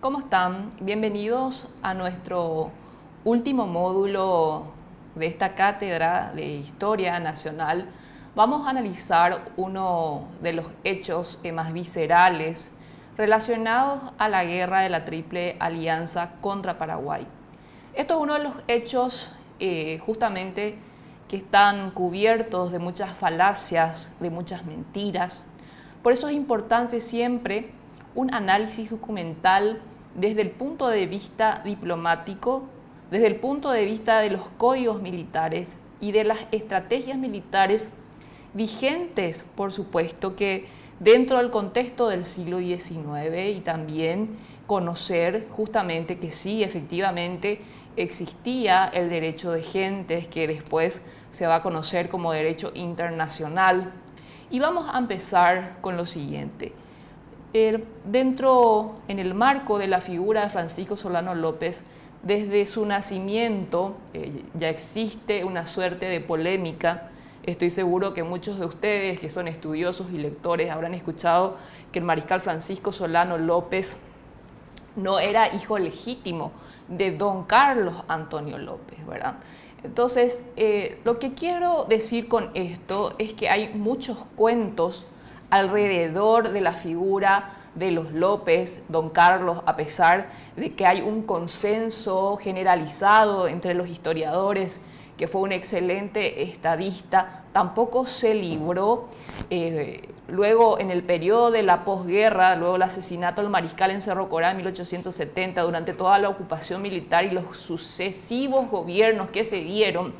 ¿Cómo están? Bienvenidos a nuestro último módulo de esta cátedra de Historia Nacional. Vamos a analizar uno de los hechos más viscerales relacionados a la guerra de la Triple Alianza contra Paraguay. Esto es uno de los hechos justamente que están cubiertos de muchas falacias, de muchas mentiras. Por eso es importante siempre un análisis documental desde el punto de vista diplomático, desde el punto de vista de los códigos militares y de las estrategias militares vigentes, por supuesto, que dentro del contexto del siglo XIX, y también conocer justamente que sí, efectivamente, existía el derecho de gentes, que después se va a conocer como derecho internacional. Y vamos a empezar con lo siguiente. En el marco de la figura de Francisco Solano López, desde su nacimiento ya existe una suerte de polémica. Estoy seguro que muchos de ustedes que son estudiosos y lectores habrán escuchado que el mariscal Francisco Solano López no era hijo legítimo de don Carlos Antonio López, ¿verdad? Entonces, lo que quiero decir con esto es que hay muchos cuentos alrededor de la figura de los López, don Carlos, a pesar de que hay un consenso generalizado entre los historiadores que fue un excelente estadista, tampoco se libró. Luego, en el periodo de la posguerra, luego el asesinato del mariscal en Cerro Corá en 1870, durante toda la ocupación militar y los sucesivos gobiernos que se dieron,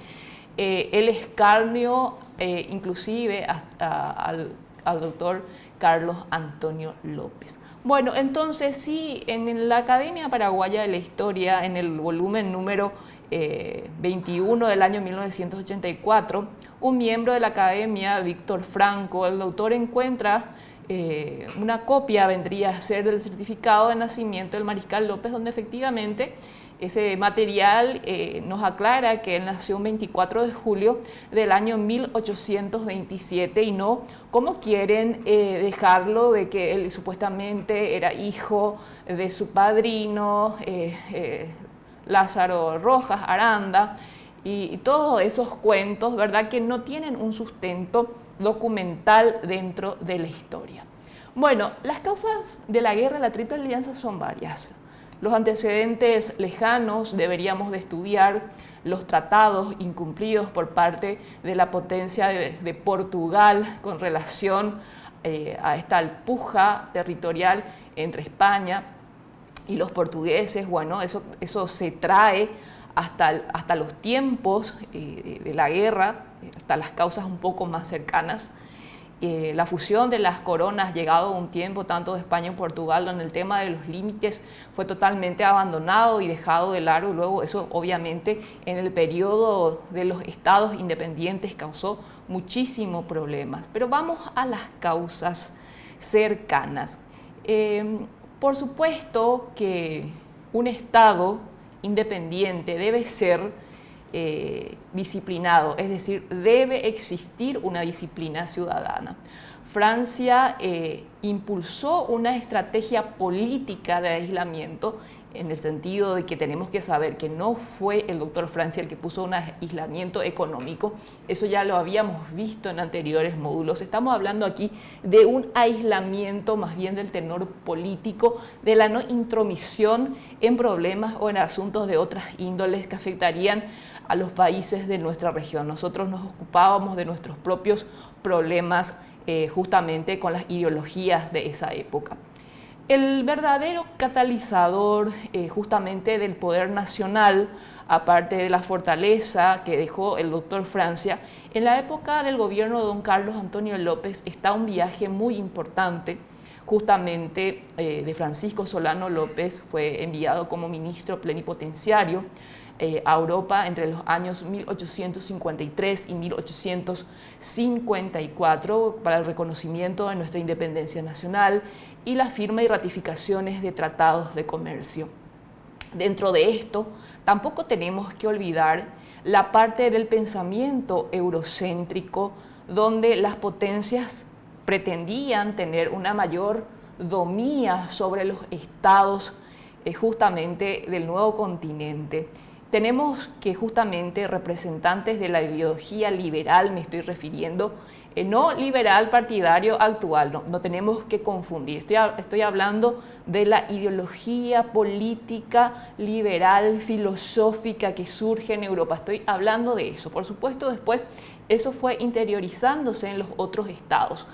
el escarnio inclusive al doctor Carlos Antonio López. Bueno, entonces sí, en la Academia Paraguaya de la Historia, en el volumen número 21 del año 1984, un miembro de la Academia, Víctor Franco, el doctor encuentra una copia, vendría a ser del certificado de nacimiento del mariscal López, donde efectivamente ese material nos aclara que él nació el 24 de julio del año 1827 y no como quieren dejarlo de que él supuestamente era hijo de su padrino Lázaro Rojas Aranda y todos esos cuentos, ¿verdad?, que no tienen un sustento documental dentro de la historia. Bueno, las causas de la guerra de la Triple Alianza son varias. Los antecedentes lejanos deberíamos de estudiar los tratados incumplidos por parte de la potencia de Portugal con relación a esta puja territorial entre España y los portugueses. Bueno, eso se trae hasta los tiempos de la guerra, hasta las causas un poco más cercanas. La fusión de las coronas, llegado un tiempo tanto de España y Portugal, donde el tema de los límites fue totalmente abandonado y dejado de lado. Luego eso obviamente en el periodo de los estados independientes causó muchísimos problemas. Pero vamos a las causas cercanas. Por supuesto que un estado independiente debe ser disciplinado, es decir, debe existir una disciplina ciudadana. Francia impulsó una estrategia política de aislamiento en el sentido de que tenemos que saber que no fue el doctor Francia el que puso un aislamiento económico, eso ya lo habíamos visto en anteriores módulos. Estamos hablando aquí de un aislamiento más bien del tenor político, de la no intromisión en problemas o en asuntos de otras índoles que afectarían a los países de nuestra región. Nosotros nos ocupábamos de nuestros propios problemas justamente con las ideologías de esa época. El verdadero catalizador justamente del poder nacional, aparte de la fortaleza que dejó el doctor Francia, en la época del gobierno de don Carlos Antonio López está un viaje muy importante, justamente de Francisco Solano López. Fue enviado como ministro plenipotenciario a Europa entre los años 1853 y 1854 para el reconocimiento de nuestra independencia nacional y la firma y ratificaciones de tratados de comercio. Dentro de esto, tampoco tenemos que olvidar la parte del pensamiento eurocéntrico, donde las potencias pretendían tener una mayor domía sobre los estados justamente del nuevo continente. Tenemos que justamente representantes de la ideología liberal, me estoy refiriendo, no liberal partidario actual, no tenemos que confundir. Estoy hablando de la ideología política liberal, filosófica que surge en Europa. Estoy hablando de eso. Por supuesto, después eso fue interiorizándose en los otros estados.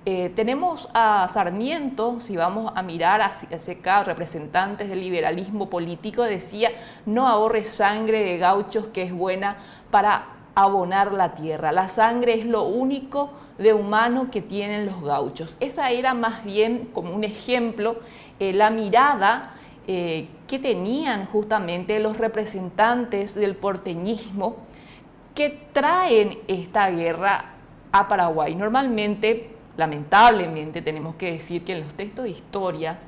Tenemos a Sarmiento, si vamos a mirar hacia acá, representantes del liberalismo político, decía: no ahorres sangre de gauchos que es buena para abonar la tierra. La sangre es lo único de humano que tienen los gauchos. Esa era más bien como un ejemplo, la mirada que tenían justamente los representantes del porteñismo que traen esta guerra a Paraguay. Normalmente, lamentablemente, tenemos que decir que en los textos de historia,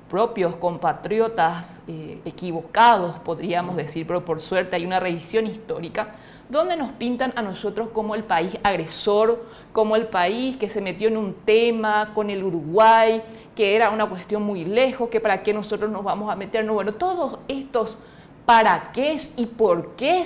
propios compatriotas equivocados, podríamos decir, pero por suerte hay una revisión histórica, donde nos pintan a nosotros como el país agresor, como el país que se metió en un tema con el Uruguay, que era una cuestión muy lejos, que para qué nosotros nos vamos a meter. No, bueno, todos estos para qué y por qué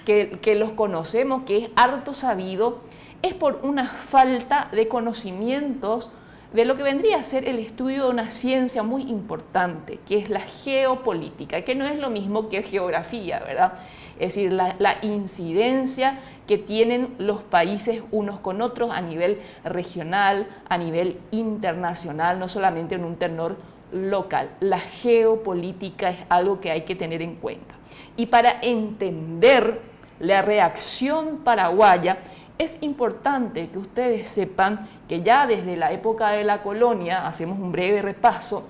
que los conocemos, que es harto sabido, es por una falta de conocimientos de lo que vendría a ser el estudio de una ciencia muy importante, que es la geopolítica, que no es lo mismo que geografía, ¿verdad? Es decir, la incidencia que tienen los países unos con otros a nivel regional, a nivel internacional, no solamente en un tenor local. La geopolítica es algo que hay que tener en cuenta. Y para entender la reacción paraguaya, es importante que ustedes sepan que ya desde la época de la colonia, hacemos un breve repaso,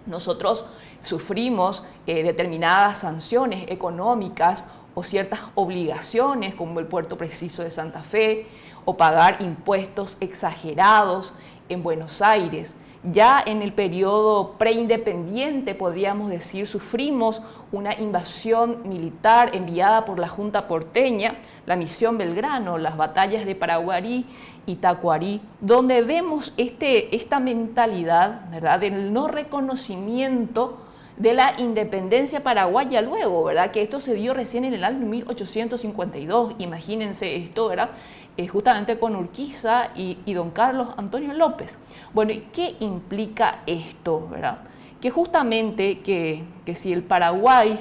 nosotros sufrimos determinadas sanciones económicas o ciertas obligaciones, como el puerto preciso de Santa Fe, o pagar impuestos exagerados en Buenos Aires. Ya en el periodo preindependiente, podríamos decir, sufrimos una invasión militar enviada por la Junta porteña, la Misión Belgrano, las batallas de Paraguarí y Tacuarí, donde vemos esta mentalidad, ¿verdad?, del no reconocimiento de la independencia paraguaya luego, ¿verdad?, que esto se dio recién en el año 1852, imagínense esto, ¿verdad?, justamente con Urquiza y don Carlos Antonio López. Bueno, ¿y qué implica esto, verdad? Que justamente que si el Paraguay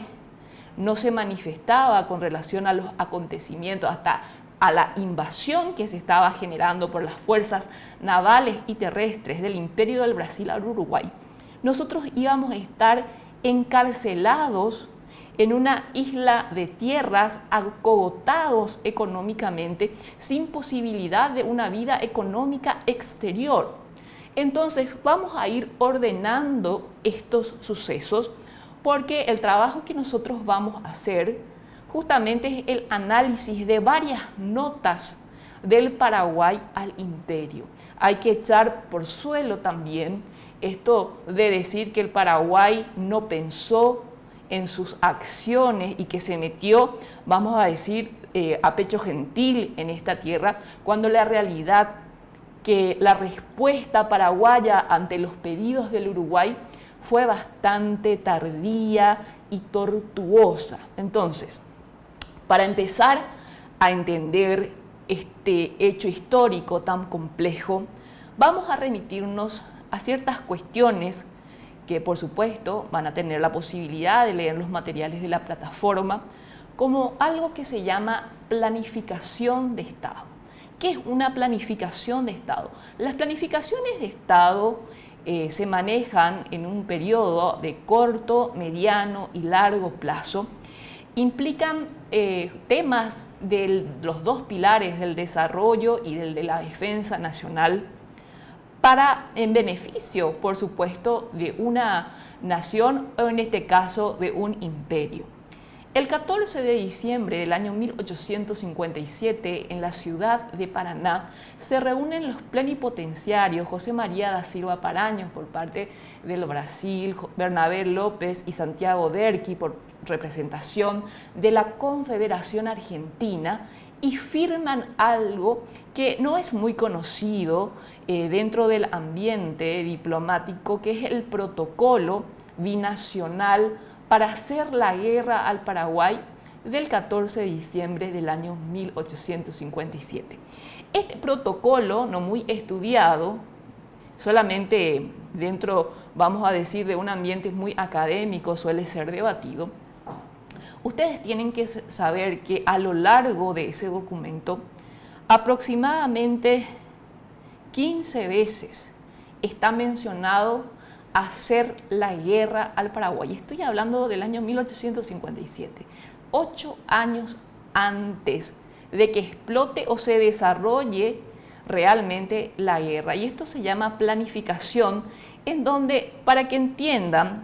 no se manifestaba con relación a los acontecimientos, hasta a la invasión que se estaba generando por las fuerzas navales y terrestres del Imperio del Brasil al Uruguay, nosotros íbamos a estar encarcelados en una isla de tierras, acogotados económicamente, sin posibilidad de una vida económica exterior. Entonces vamos a ir ordenando estos sucesos, porque el trabajo que nosotros vamos a hacer justamente es el análisis de varias notas del Paraguay al imperio. Hay que echar por suelo también esto de decir que el Paraguay no pensó en sus acciones y que se metió, vamos a decir, a pecho gentil en esta tierra, cuando la realidad que la respuesta paraguaya ante los pedidos del Uruguay fue bastante tardía y tortuosa. Entonces, para empezar a entender este hecho histórico tan complejo, vamos a remitirnos a ciertas cuestiones que, por supuesto, van a tener la posibilidad de leer los materiales de la plataforma, como algo que se llama planificación de Estado. ¿Qué es una planificación de Estado? Las planificaciones de Estado se manejan en un periodo de corto, mediano y largo plazo. Implican temas de los dos pilares del desarrollo y del de la defensa nacional, en beneficio, por supuesto, de una nación o en este caso de un imperio. El 14 de diciembre del año 1857, en la ciudad de Paraná, se reúnen los plenipotenciarios José María da Silva Paraños por parte del Brasil, Bernabé López y Santiago Derqui por representación de la Confederación Argentina, y firman algo que no es muy conocido dentro del ambiente diplomático, que es el protocolo binacional para hacer la guerra al Paraguay del 14 de diciembre del año 1857. Este protocolo, no muy estudiado, solamente dentro, vamos a decir, de un ambiente muy académico, suele ser debatido. Ustedes tienen que saber que a lo largo de ese documento, aproximadamente 15 veces está mencionado hacer la guerra al Paraguay. Estoy hablando del año 1857, 8 años antes de que explote o se desarrolle realmente la guerra. Y esto se llama planificación, en donde, para que entiendan,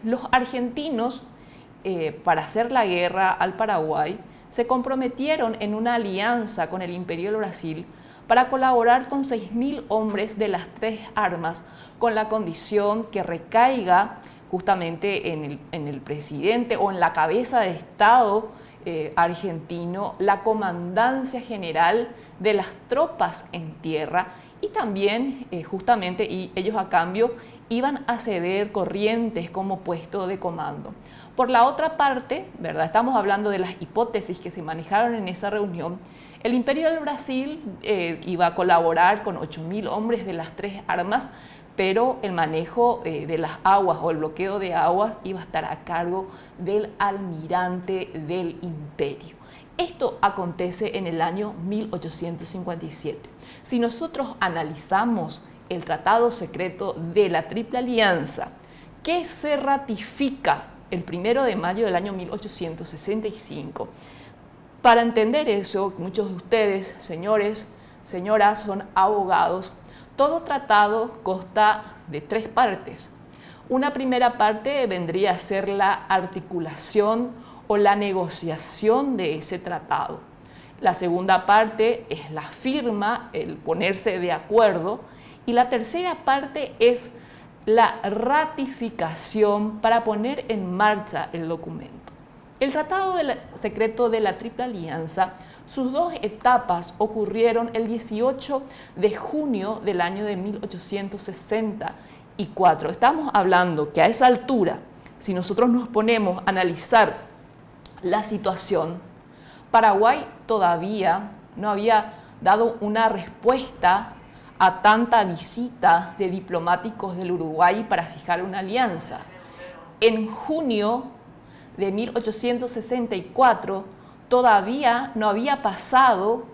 los argentinos, para hacer la guerra al Paraguay, se comprometieron en una alianza con el Imperio del Brasil para colaborar con 6.000 hombres de las tres armas, con la condición que recaiga justamente en el presidente o en la cabeza de Estado argentino la comandancia general de las tropas en tierra, y también justamente y ellos a cambio iban a ceder Corrientes como puesto de comando. Por la otra parte, ¿verdad? Estamos hablando de las hipótesis que se manejaron en esa reunión. El Imperio del Brasil iba a colaborar con 8.000 hombres de las tres armas, pero el manejo de las aguas o el bloqueo de aguas iba a estar a cargo del almirante del imperio. Esto acontece en el año 1857. Si nosotros analizamos el tratado secreto de la Triple Alianza, que se ratifica el 1 de mayo del año 1865, para entender eso, muchos de ustedes, señores, señoras, son abogados. Todo tratado consta de 3 partes. Una primera parte vendría a ser la articulación o la negociación de ese tratado. La segunda parte es la firma, el ponerse de acuerdo. Y la tercera parte es la ratificación para poner en marcha el documento. El Tratado Secreto de la Triple Alianza, sus 2 etapas ocurrieron el 18 de junio del año de 1864. Estamos hablando que a esa altura, si nosotros nos ponemos a analizar la situación, Paraguay todavía no había dado una respuesta a tanta visita de diplomáticos del Uruguay para fijar una alianza. En junio de 1864 todavía no había pasado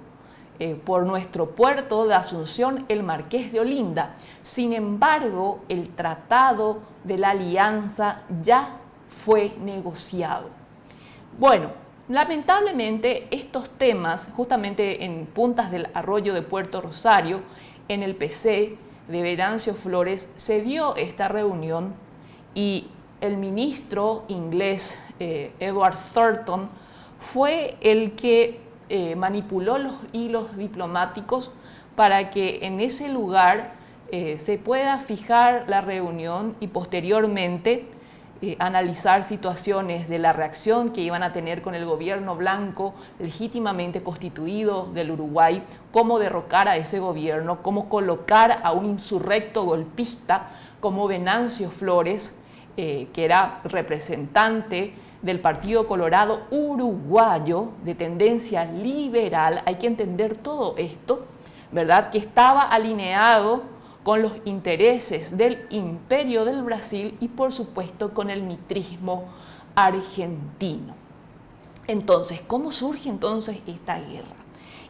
por nuestro puerto de Asunción el Marqués de Olinda. Sin embargo, el Tratado de la Alianza ya fue negociado. Bueno, lamentablemente estos temas, justamente en puntas del arroyo de Puerto Rosario, en el PC de Venancio Flores, se dio esta reunión y el ministro inglés Edward Thornton fue el que manipuló los hilos diplomáticos para que en ese lugar se pueda fijar la reunión y posteriormente analizar situaciones de la reacción que iban a tener con el gobierno blanco legítimamente constituido del Uruguay, cómo derrocar a ese gobierno, cómo colocar a un insurrecto golpista como Venancio Flores, que era representante del Partido Colorado uruguayo de tendencia liberal. Hay que entender todo esto, ¿verdad? Que estaba alineado con los intereses del Imperio del Brasil y por supuesto con el mitrismo argentino. Entonces, ¿cómo surge entonces esta guerra?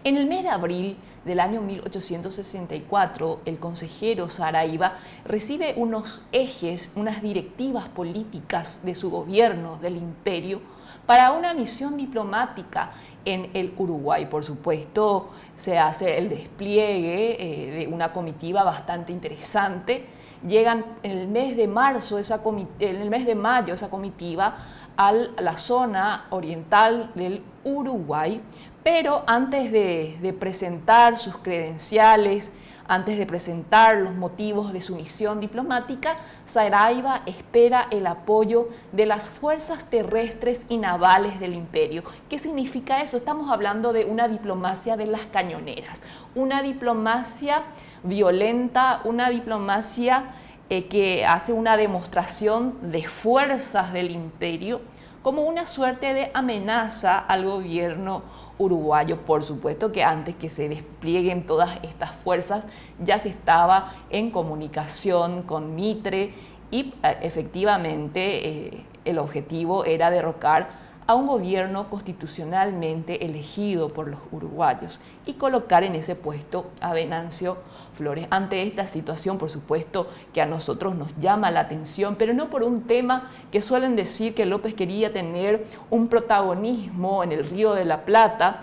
En el mes de abril del año 1864, el consejero Saraiva recibe unos ejes, unas directivas políticas de su gobierno, del imperio, para una misión diplomática en el Uruguay. Por supuesto, se hace el despliegue de una comitiva bastante interesante. Llegan en el mes de marzo, en el mes de mayo, esa comitiva a la zona oriental del Uruguay, pero antes de presentar sus credenciales, antes de presentar los motivos de su misión diplomática, Saraiva espera el apoyo de las fuerzas terrestres y navales del imperio. ¿Qué significa eso? Estamos hablando de una diplomacia de las cañoneras, una diplomacia violenta, una diplomacia que hace una demostración de fuerzas del imperio como una suerte de amenaza al gobierno uruguayo. Por supuesto que antes que se desplieguen todas estas fuerzas ya se estaba en comunicación con Mitre y efectivamente el objetivo era derrocar a un gobierno constitucionalmente elegido por los uruguayos y colocar en ese puesto a Venancio Flores. Ante esta situación, por supuesto, que a nosotros nos llama la atención, pero no por un tema que suelen decir que López quería tener un protagonismo en el Río de la Plata,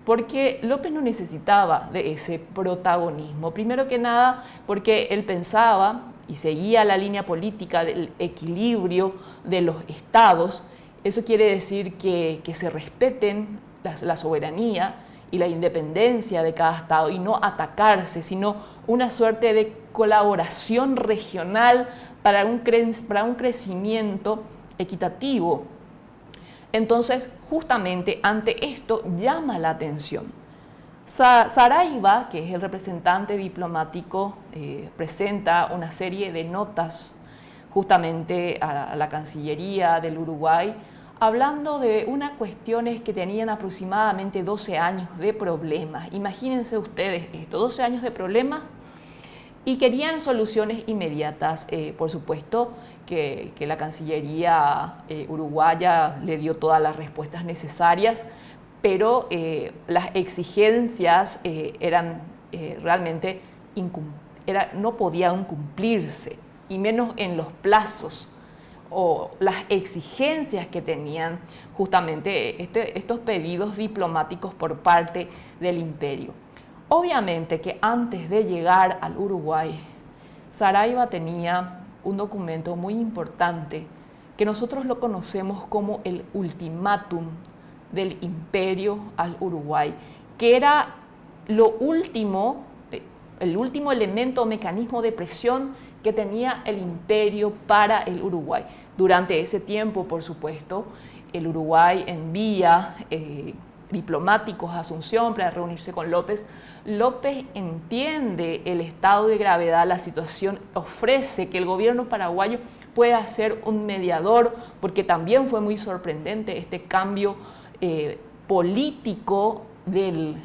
porque López no necesitaba de ese protagonismo. Primero que nada, porque él pensaba y seguía la línea política del equilibrio de los estados. Eso quiere decir que se respeten la soberanía y la independencia de cada estado y no atacarse, sino una suerte de colaboración regional para un crecimiento equitativo. Entonces, justamente ante esto llama la atención. Saraiva, que es el representante diplomático, presenta una serie de notas justamente a la Cancillería del Uruguay, hablando de unas cuestiones que tenían aproximadamente 12 años de problemas. Imagínense ustedes esto, 12 años de problemas y querían soluciones inmediatas. Por supuesto que la Cancillería uruguaya le dio todas las respuestas necesarias, pero las exigencias eran realmente no podían cumplirse, y menos en los plazos o las exigencias que tenían justamente estos pedidos diplomáticos por parte del imperio. Obviamente que antes de llegar al Uruguay, Saraiva tenía un documento muy importante que nosotros lo conocemos como el ultimátum del imperio al Uruguay, que era lo último, el último elemento o mecanismo de presión que tenía el imperio para el Uruguay. Durante ese tiempo, por supuesto, el Uruguay envía diplomáticos a Asunción para reunirse con López. López entiende el estado de gravedad de la situación, ofrece que el gobierno paraguayo pueda ser un mediador, porque también fue muy sorprendente este cambio político del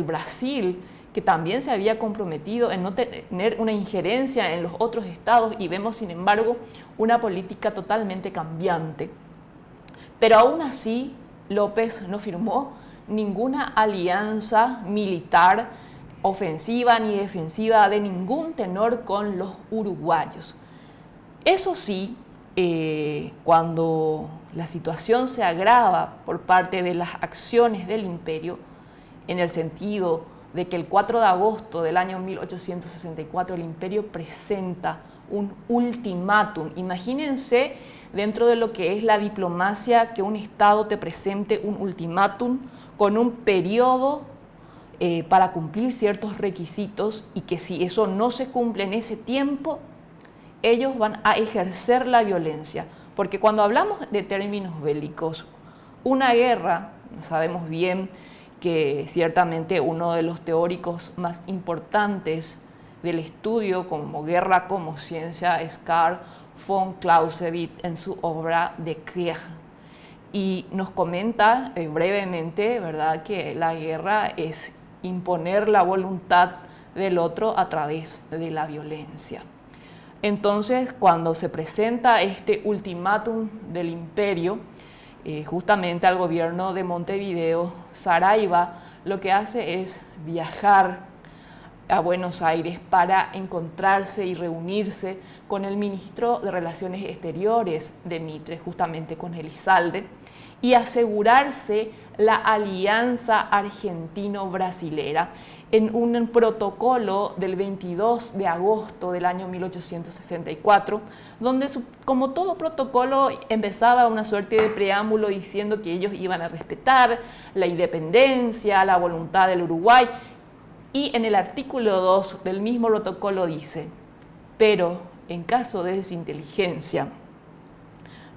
Brasil, que también se había comprometido en no tener una injerencia en los otros estados, y vemos, sin embargo, una política totalmente cambiante. Pero aún así, López no firmó ninguna alianza militar ofensiva ni defensiva de ningún tenor con los uruguayos. Eso sí, cuando la situación se agrava por parte de las acciones del imperio, en el sentido de que el 4 de agosto del año 1864 el imperio presenta un ultimátum. Imagínense, dentro de lo que es la diplomacia, que un Estado te presente un ultimátum con un periodo para cumplir ciertos requisitos, y que si eso no se cumple en ese tiempo, ellos van a ejercer la violencia. Porque cuando hablamos de términos bélicos, una guerra, sabemos bien que ciertamente uno de los teóricos más importantes del estudio como guerra como ciencia es Karl von Clausewitz en su obra De Krieg, y nos comenta brevemente, ¿verdad?, que la guerra es imponer la voluntad del otro a través de la violencia. Entonces, cuando se presenta este ultimátum del imperio, justamente al gobierno de Montevideo, Saraiva lo que hace es viajar a Buenos Aires para encontrarse y reunirse con el ministro de Relaciones Exteriores de Mitre, justamente con Elizalde, y asegurarse la alianza argentino-brasilera en un protocolo del 22 de agosto del año 1864, donde, como todo protocolo, empezaba una suerte de preámbulo diciendo que ellos iban a respetar la independencia, la voluntad del Uruguay, y en el artículo 2 del mismo protocolo dice: pero en caso de desinteligencia,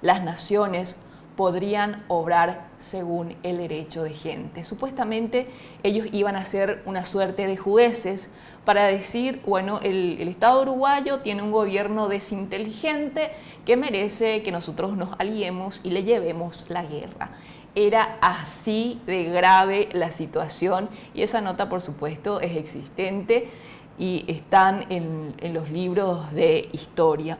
las naciones podrían obrar según el derecho de gente. Supuestamente ellos iban a ser una suerte de jueces para decir, bueno, el Estado uruguayo tiene un gobierno desinteligente que merece que nosotros nos aliemos y le llevemos la guerra. Era así de grave la situación y esa nota, por supuesto, es existente y están en los libros de historia.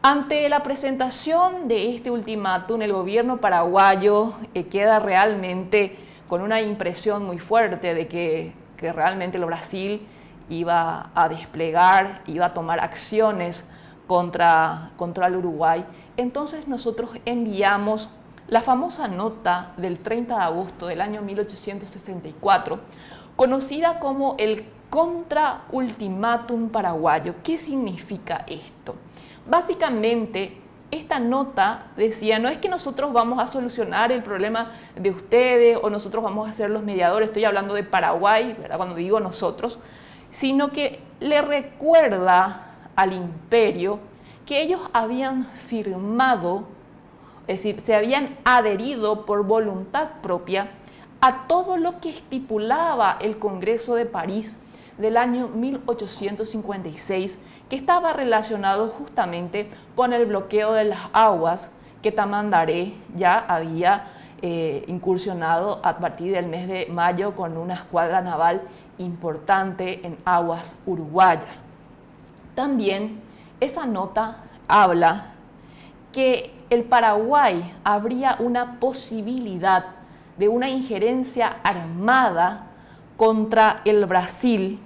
Ante la presentación de este ultimátum, el gobierno paraguayo queda realmente con una impresión muy fuerte de que realmente el Brasil iba a desplegar, iba a tomar acciones contra el Uruguay. Entonces nosotros enviamos la famosa nota del 30 de agosto del año 1864, conocida como el Contra-Ultimátum Paraguayo. ¿Qué significa esto? Básicamente, esta nota decía, no es que nosotros vamos a solucionar el problema de ustedes o nosotros vamos a ser los mediadores, estoy hablando de Paraguay, ¿verdad? Cuando digo nosotros, sino que le recuerda al imperio que ellos habían firmado, es decir, se habían adherido por voluntad propia a todo lo que estipulaba el Congreso de París del año 1856, que estaba relacionado justamente con el bloqueo de las aguas que Tamandaré ya había incursionado a partir del mes de mayo con una escuadra naval importante en aguas uruguayas. También esa nota habla que el Paraguay habría una posibilidad de una injerencia armada contra el Brasil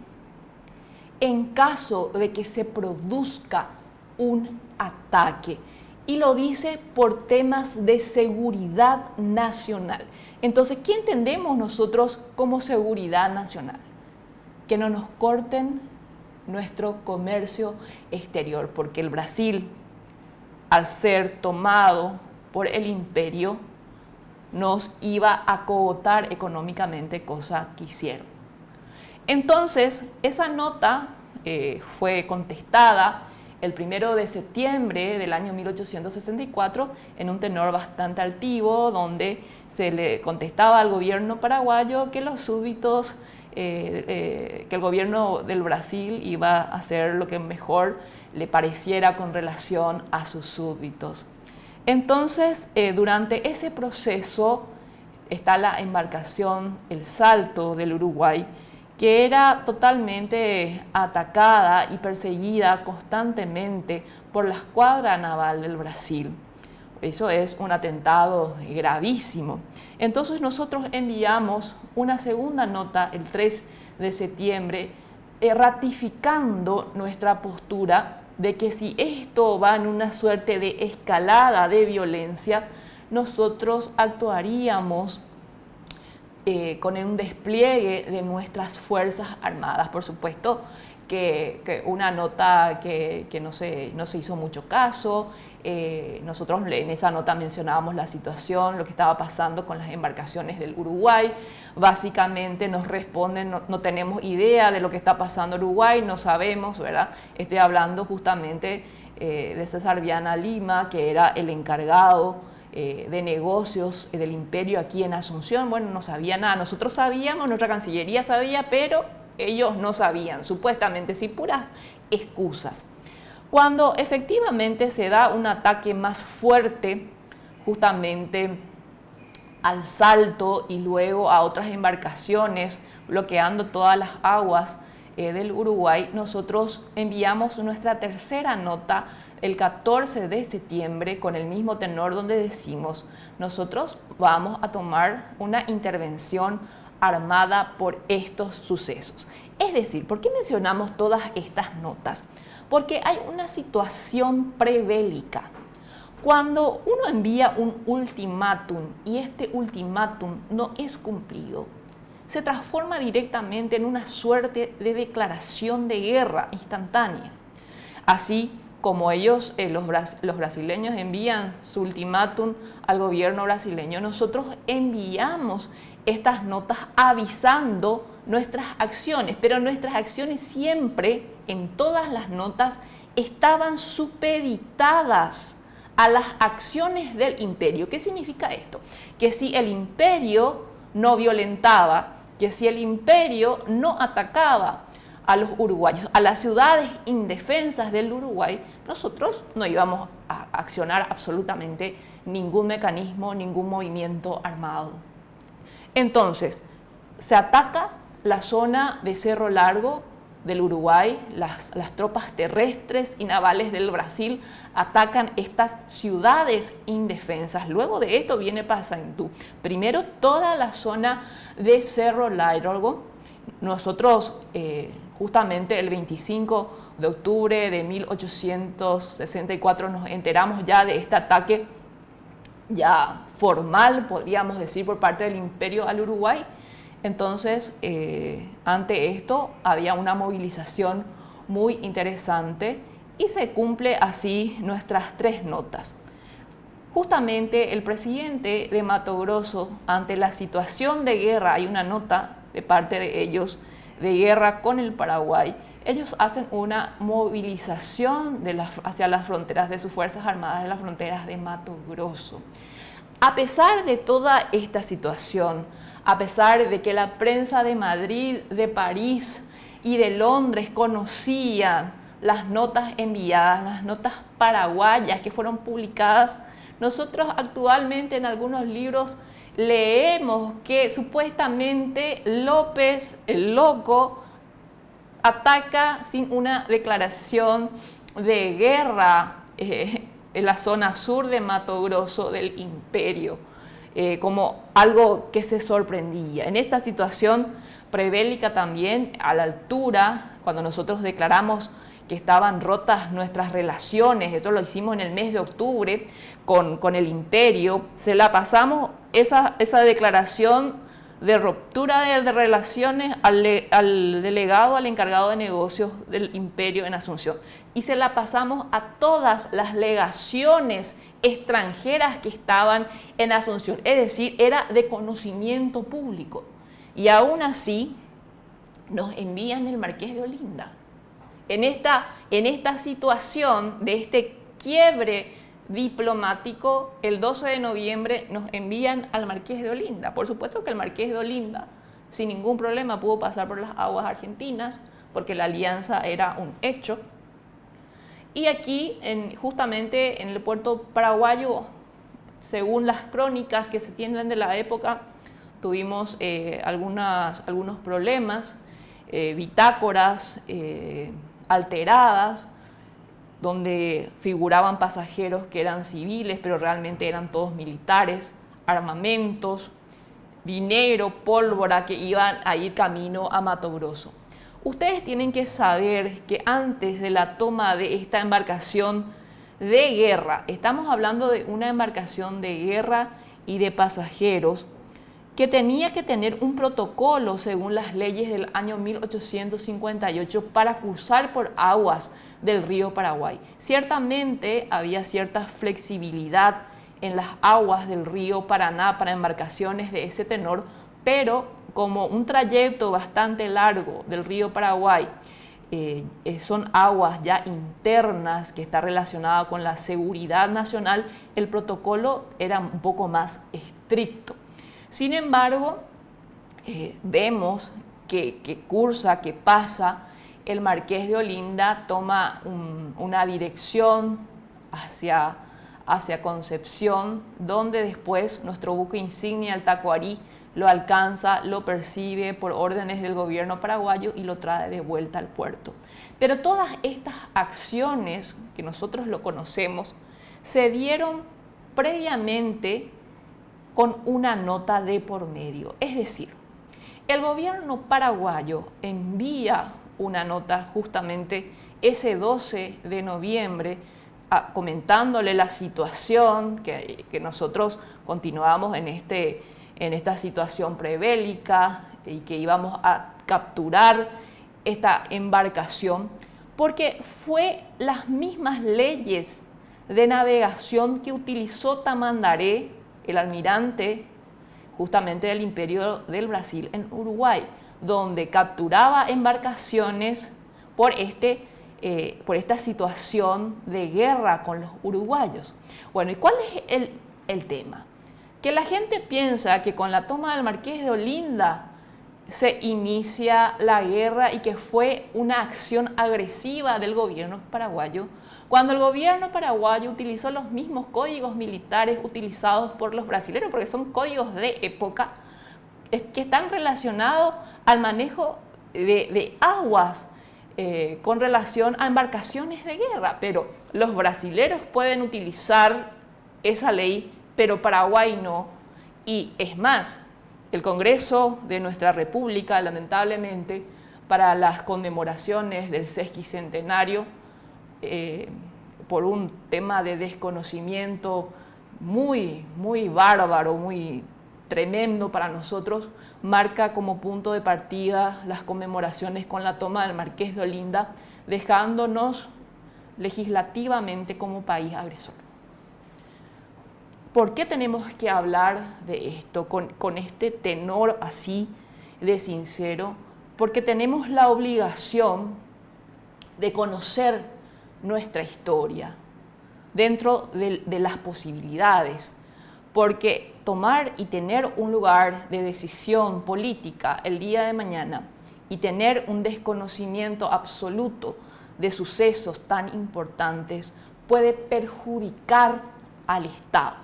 en caso de que se produzca un ataque. Y lo dice por temas de seguridad nacional. Entonces, ¿qué entendemos nosotros como seguridad nacional? Que no nos corten nuestro comercio exterior, porque el Brasil, al ser tomado por el imperio, nos iba a cogotar económicamente, cosa que hicieron. Entonces, esa nota fue contestada el 1 de septiembre del año 1864 en un tenor bastante altivo, donde se le contestaba al gobierno paraguayo que los súbditos, que el gobierno del Brasil iba a hacer lo que mejor le pareciera con relación a sus súbditos. Entonces, durante ese proceso está la embarcación El Salto del Uruguay, que era totalmente atacada y perseguida constantemente por la escuadra naval del Brasil. Eso es un atentado gravísimo. Entonces nosotros enviamos una segunda nota el 3 de septiembre ratificando nuestra postura de que si esto va en una suerte de escalada de violencia, nosotros actuaríamos con un despliegue de nuestras Fuerzas Armadas. Por supuesto que una nota que no se hizo mucho caso. Nosotros en esa nota mencionábamos la situación, lo que estaba pasando con las embarcaciones del Uruguay. Básicamente nos responden, no tenemos idea de lo que está pasando en Uruguay, no sabemos, ¿verdad? Estoy hablando justamente de César Viana Lima, que era el encargado de negocios del imperio aquí en Asunción. Bueno, no sabía nada. Nosotros sabíamos, nuestra Cancillería sabía, pero ellos no sabían, supuestamente, sí, puras excusas. Cuando efectivamente se da un ataque más fuerte, justamente al Salto y luego a otras embarcaciones, bloqueando todas las aguas del Uruguay, nosotros enviamos nuestra tercera nota el 14 de septiembre con el mismo tenor, donde decimos, nosotros vamos a tomar una intervención armada por estos sucesos. Es decir, ¿por qué mencionamos todas estas notas? Porque hay una situación prebélica. Cuando uno envía un ultimátum y este ultimátum no es cumplido, se transforma directamente en una suerte de declaración de guerra instantánea. Así como ellos, los brasileños envían su ultimátum al gobierno brasileño, nosotros enviamos estas notas avisando nuestras acciones, pero nuestras acciones siempre, en todas las notas, estaban supeditadas a las acciones del imperio. ¿Qué significa esto? Que si el imperio no violentaba, que si el imperio no atacaba a los uruguayos, a las ciudades indefensas del Uruguay, nosotros no íbamos a accionar absolutamente ningún mecanismo, ningún movimiento armado. Entonces, se ataca la zona de Cerro Largo del Uruguay, las tropas terrestres y navales del Brasil atacan estas ciudades indefensas. Luego de esto viene Paysandú. Primero toda la zona de Cerro Largo. Nosotros justamente el 25 de octubre de 1864 nos enteramos ya de este ataque ya formal, podríamos decir, por parte del imperio al Uruguay. Entonces, ante esto había una movilización muy interesante y se cumple así nuestras 3 notas. Justamente el presidente de Mato Grosso, ante la situación de guerra, hay una nota de parte de ellos de guerra con el Paraguay, ellos hacen una movilización hacia las fronteras de sus Fuerzas Armadas, de las fronteras de Mato Grosso. A pesar de toda esta situación, a pesar de que la prensa de Madrid, de París y de Londres conocían las notas enviadas, las notas paraguayas que fueron publicadas, nosotros actualmente en algunos libros leemos que supuestamente López, el loco, ataca sin una declaración de guerra en la zona sur de Mato Grosso del imperio. Como algo que se sorprendía. En esta situación prebélica también, a la altura, cuando nosotros declaramos que estaban rotas nuestras relaciones, esto lo hicimos en el mes de octubre con el imperio, se la pasamos esa declaración de ruptura de relaciones al delegado, al encargado de negocios del imperio en Asunción. Y se la pasamos a todas las legaciones extranjeras que estaban en Asunción. Es decir, era de conocimiento público. Y aún así nos envían el Marqués de Olinda. En esta situación de este quiebre diplomático, el 12 de noviembre nos envían al Marqués de Olinda. Por supuesto que el Marqués de Olinda sin ningún problema pudo pasar por las aguas argentinas porque la alianza era un hecho. Y aquí, justamente en el puerto paraguayo, según las crónicas que se tienen de la época, tuvimos algunos problemas, bitácoras alteradas, donde figuraban pasajeros que eran civiles, pero realmente eran todos militares, armamentos, dinero, pólvora que iban a ir camino a Mato Grosso. Ustedes tienen que saber que antes de la toma de esta embarcación de guerra, estamos hablando de una embarcación de guerra y de pasajeros que tenía que tener un protocolo según las leyes del año 1858 para cruzar por aguas del río Paraguay. Ciertamente había cierta flexibilidad en las aguas del río Paraná para embarcaciones de ese tenor, pero como un trayecto bastante largo del río Paraguay son aguas ya internas que está relacionada con la seguridad nacional, el protocolo era un poco más estricto. Sin embargo, vemos que cursa, que pasa, el Marqués de Olinda toma una dirección hacia Concepción, donde después nuestro buque insignia, el Tacuarí, lo alcanza, lo percibe por órdenes del gobierno paraguayo y lo trae de vuelta al puerto. Pero todas estas acciones, que nosotros lo conocemos, se dieron previamente con una nota de por medio. Es decir, el gobierno paraguayo envía una nota justamente ese 12 de noviembre comentándole la situación, que nosotros continuábamos en esta situación prebélica y que íbamos a capturar esta embarcación, porque fue las mismas leyes de navegación que utilizó Tamandaré, el almirante justamente del Imperio del Brasil en Uruguay, donde capturaba embarcaciones por este por esta situación de guerra con los uruguayos. Bueno, ¿y cuál es el tema? Que la gente piensa que con la toma del Marqués de Olinda se inicia la guerra y que fue una acción agresiva del gobierno paraguayo, cuando el gobierno paraguayo utilizó los mismos códigos militares utilizados por los brasileños, porque son códigos de época que están relacionados al manejo de aguas con relación a embarcaciones de guerra. Pero los brasileños pueden utilizar esa ley, pero Paraguay no. Y es más, el Congreso de nuestra República, lamentablemente, para las conmemoraciones del sesquicentenario, por un tema de desconocimiento muy bárbaro, muy tremendo para nosotros, marca como punto de partida las conmemoraciones con la toma del Marqués de Olinda, dejándonos legislativamente como país agresor. ¿Por qué tenemos que hablar de esto con este tenor así de sincero? Porque tenemos la obligación de conocer nuestra historia dentro de las posibilidades, porque tomar y tener un lugar de decisión política el día de mañana y tener un desconocimiento absoluto de sucesos tan importantes puede perjudicar al Estado,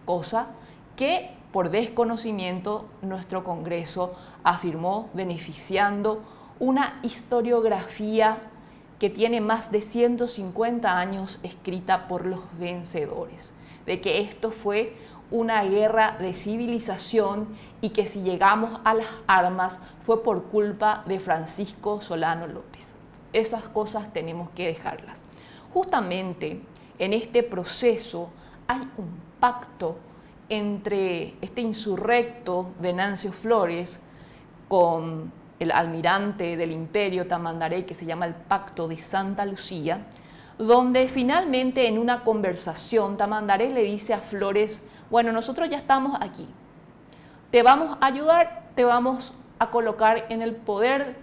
cosa que por desconocimiento nuestro Congreso afirmó, beneficiando una historiografía que tiene más de 150 años escrita por los vencedores, de que esto fue una guerra de civilización y que si llegamos a las armas fue por culpa de Francisco Solano López. Esas cosas tenemos que dejarlas. Justamente en este proceso hay un pacto entre este insurrecto Venancio Flores con el almirante del Imperio Tamandaré, que se llama el Pacto de Santa Lucía, donde finalmente en una conversación Tamandaré le dice a Flores: bueno, nosotros ya estamos aquí, te vamos a ayudar, te vamos a colocar en el poder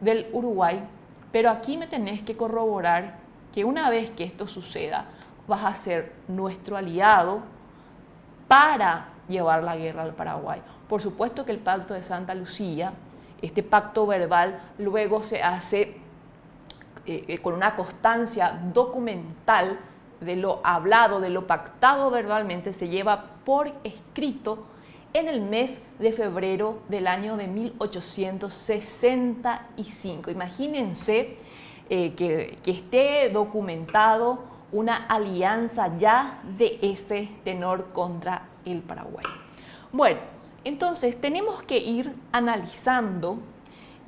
del Uruguay, pero aquí me tenés que corroborar que una vez que esto suceda, vas a ser nuestro aliado para llevar la guerra al Paraguay. Por supuesto que el Pacto de Santa Lucía, este pacto verbal, luego se hace con una constancia documental de lo hablado, de lo pactado verbalmente, se lleva por escrito en el mes de febrero del año de 1865. Imagínense que esté documentado una alianza ya de ese tenor contra el Paraguay. Bueno, entonces tenemos que ir analizando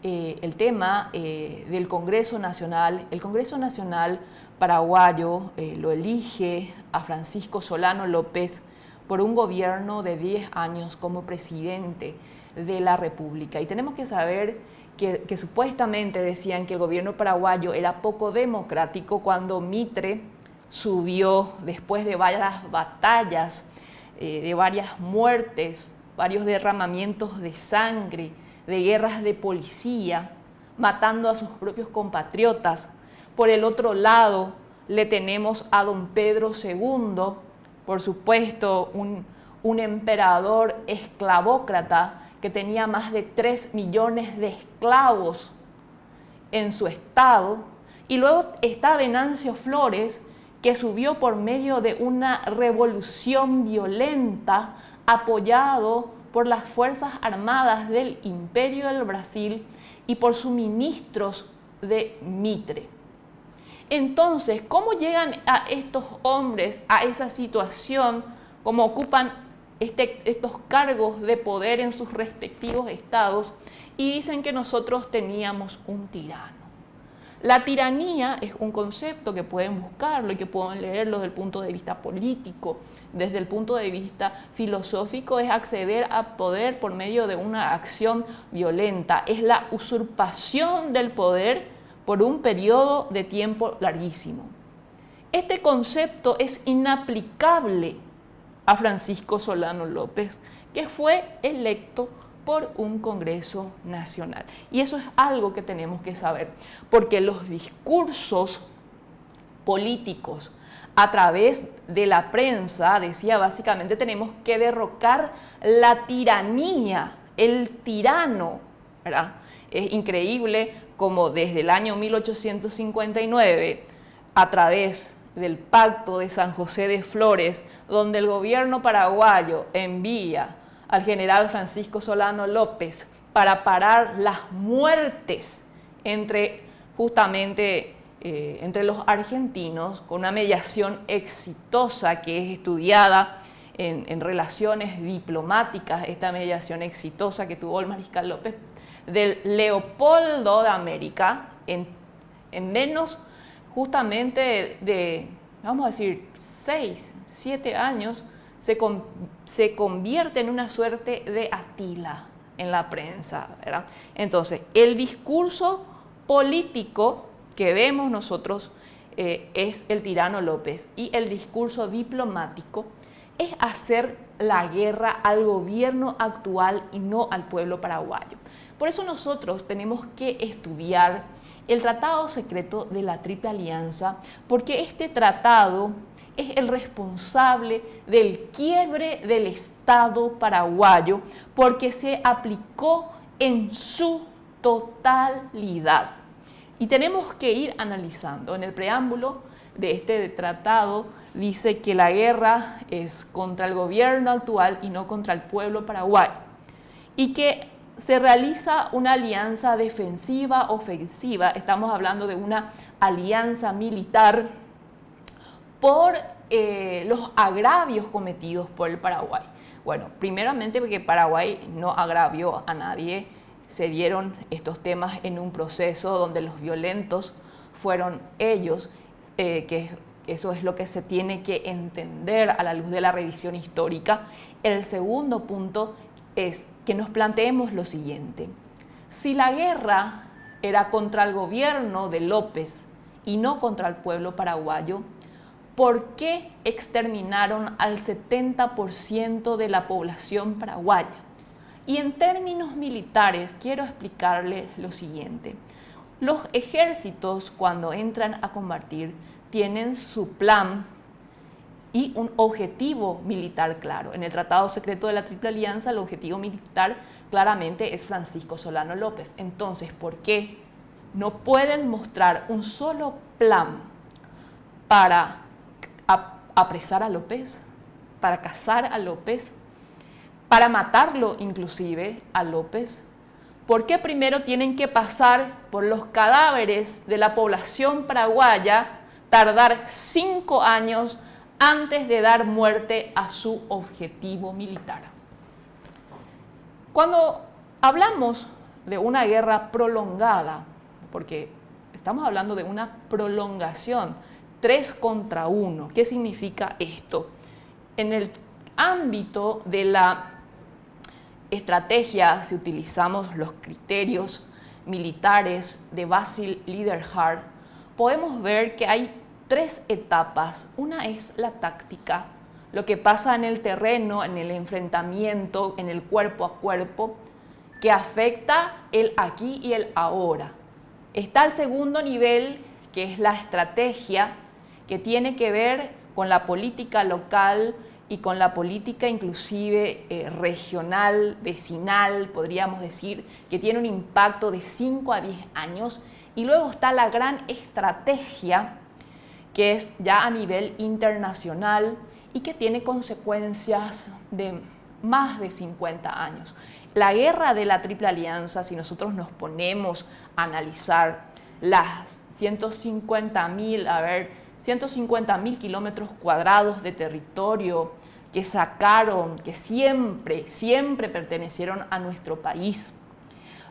el tema del Congreso Nacional. El Congreso Nacional paraguayo lo elige a Francisco Solano López por un gobierno de 10 años como presidente de la República. Y tenemos que saber que supuestamente decían que el gobierno paraguayo era poco democrático cuando Mitre subió después de varias batallas, de varias muertes, varios derramamientos de sangre, de guerras de policía, matando a sus propios compatriotas. Por el otro lado, le tenemos a don Pedro II, por supuesto, un emperador esclavócrata que tenía más de 3 millones de esclavos en su estado. Y luego está Venancio Flores, que subió por medio de una revolución violenta, apoyado por las Fuerzas Armadas del Imperio del Brasil y por suministros de Mitre. Entonces, ¿cómo llegan a estos hombres a esa situación, cómo ocupan estos cargos de poder en sus respectivos estados? Y dicen que nosotros teníamos un tirano. La tiranía es un concepto que pueden buscarlo y que pueden leerlo desde el punto de vista político. Desde el punto de vista filosófico es acceder a poder por medio de una acción violenta. Es la usurpación del poder por un periodo de tiempo larguísimo. Este concepto es inaplicable a Francisco Solano López, que fue electo por un Congreso Nacional. Y eso es algo que tenemos que saber, porque los discursos políticos a través de la prensa, decía básicamente tenemos que derrocar la tiranía, el tirano, ¿verdad? Es increíble como desde el año 1859, a través del Pacto de San José de Flores, donde el gobierno paraguayo envía al general Francisco Solano López para parar las muertes entre justamente entre los argentinos, con una mediación exitosa que es estudiada en relaciones diplomáticas, esta mediación exitosa que tuvo el mariscal López, del Leopoldo de América, en menos justamente de, vamos a decir, 6, 7 años, se convierte en una suerte de Atila en la prensa, ¿verdad? Entonces, el discurso político que vemos nosotros es el tirano López, y el discurso diplomático es hacer la guerra al gobierno actual y no al pueblo paraguayo. Por eso nosotros tenemos que estudiar el tratado secreto de la Triple Alianza, porque este tratado es el responsable del quiebre del Estado paraguayo, porque se aplicó en su totalidad. Y tenemos que ir analizando. En el preámbulo de este tratado dice que la guerra es contra el gobierno actual y no contra el pueblo paraguayo, y que se realiza una alianza defensiva-ofensiva. Estamos hablando de una alianza militar por los agravios cometidos por el Paraguay. Bueno, primeramente porque Paraguay no agravió a nadie. Se dieron estos temas en un proceso donde los violentos fueron ellos, que eso es lo que se tiene que entender a la luz de la revisión histórica. El segundo punto es que nos planteemos lo siguiente: si la guerra era contra el gobierno de López y no contra el pueblo paraguayo, ¿por qué exterminaron al 70% de la población paraguaya? Y en términos militares quiero explicarles lo siguiente: los ejércitos, cuando entran a combatir, tienen su plan y un objetivo militar claro. En el Tratado Secreto de la Triple Alianza, el objetivo militar claramente es Francisco Solano López. Entonces, ¿por qué no pueden mostrar un solo plan para apresar a López, para cazar a López, para matarlo inclusive a López? ¿Por qué primero tienen que pasar por los cadáveres de la población paraguaya, tardar 5 años antes de dar muerte a su objetivo militar? Cuando hablamos de una guerra prolongada, porque estamos hablando de una prolongación, 3 contra 1, ¿qué significa esto? En el ámbito de la estrategia, si utilizamos los criterios militares de Basil Liederhardt, podemos ver que hay 3 etapas. Una es la táctica, lo que pasa en el terreno, en el enfrentamiento, en el cuerpo a cuerpo, que afecta el aquí y el ahora. Está el segundo nivel, que es la estrategia, que tiene que ver con la política local y con la política inclusive regional, vecinal, podríamos decir, que tiene un impacto de 5 a 10 años. Y luego está la gran estrategia, que es ya a nivel internacional y que tiene consecuencias de más de 50 años. La guerra de la Triple Alianza, si nosotros nos ponemos a analizar las 150.000 kilómetros cuadrados de territorio que sacaron, que siempre pertenecieron a nuestro país.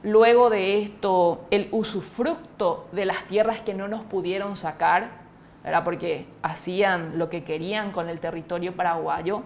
Luego de esto, el usufructo de las tierras que no nos pudieron sacar, ¿verdad? Porque hacían lo que querían con el territorio paraguayo,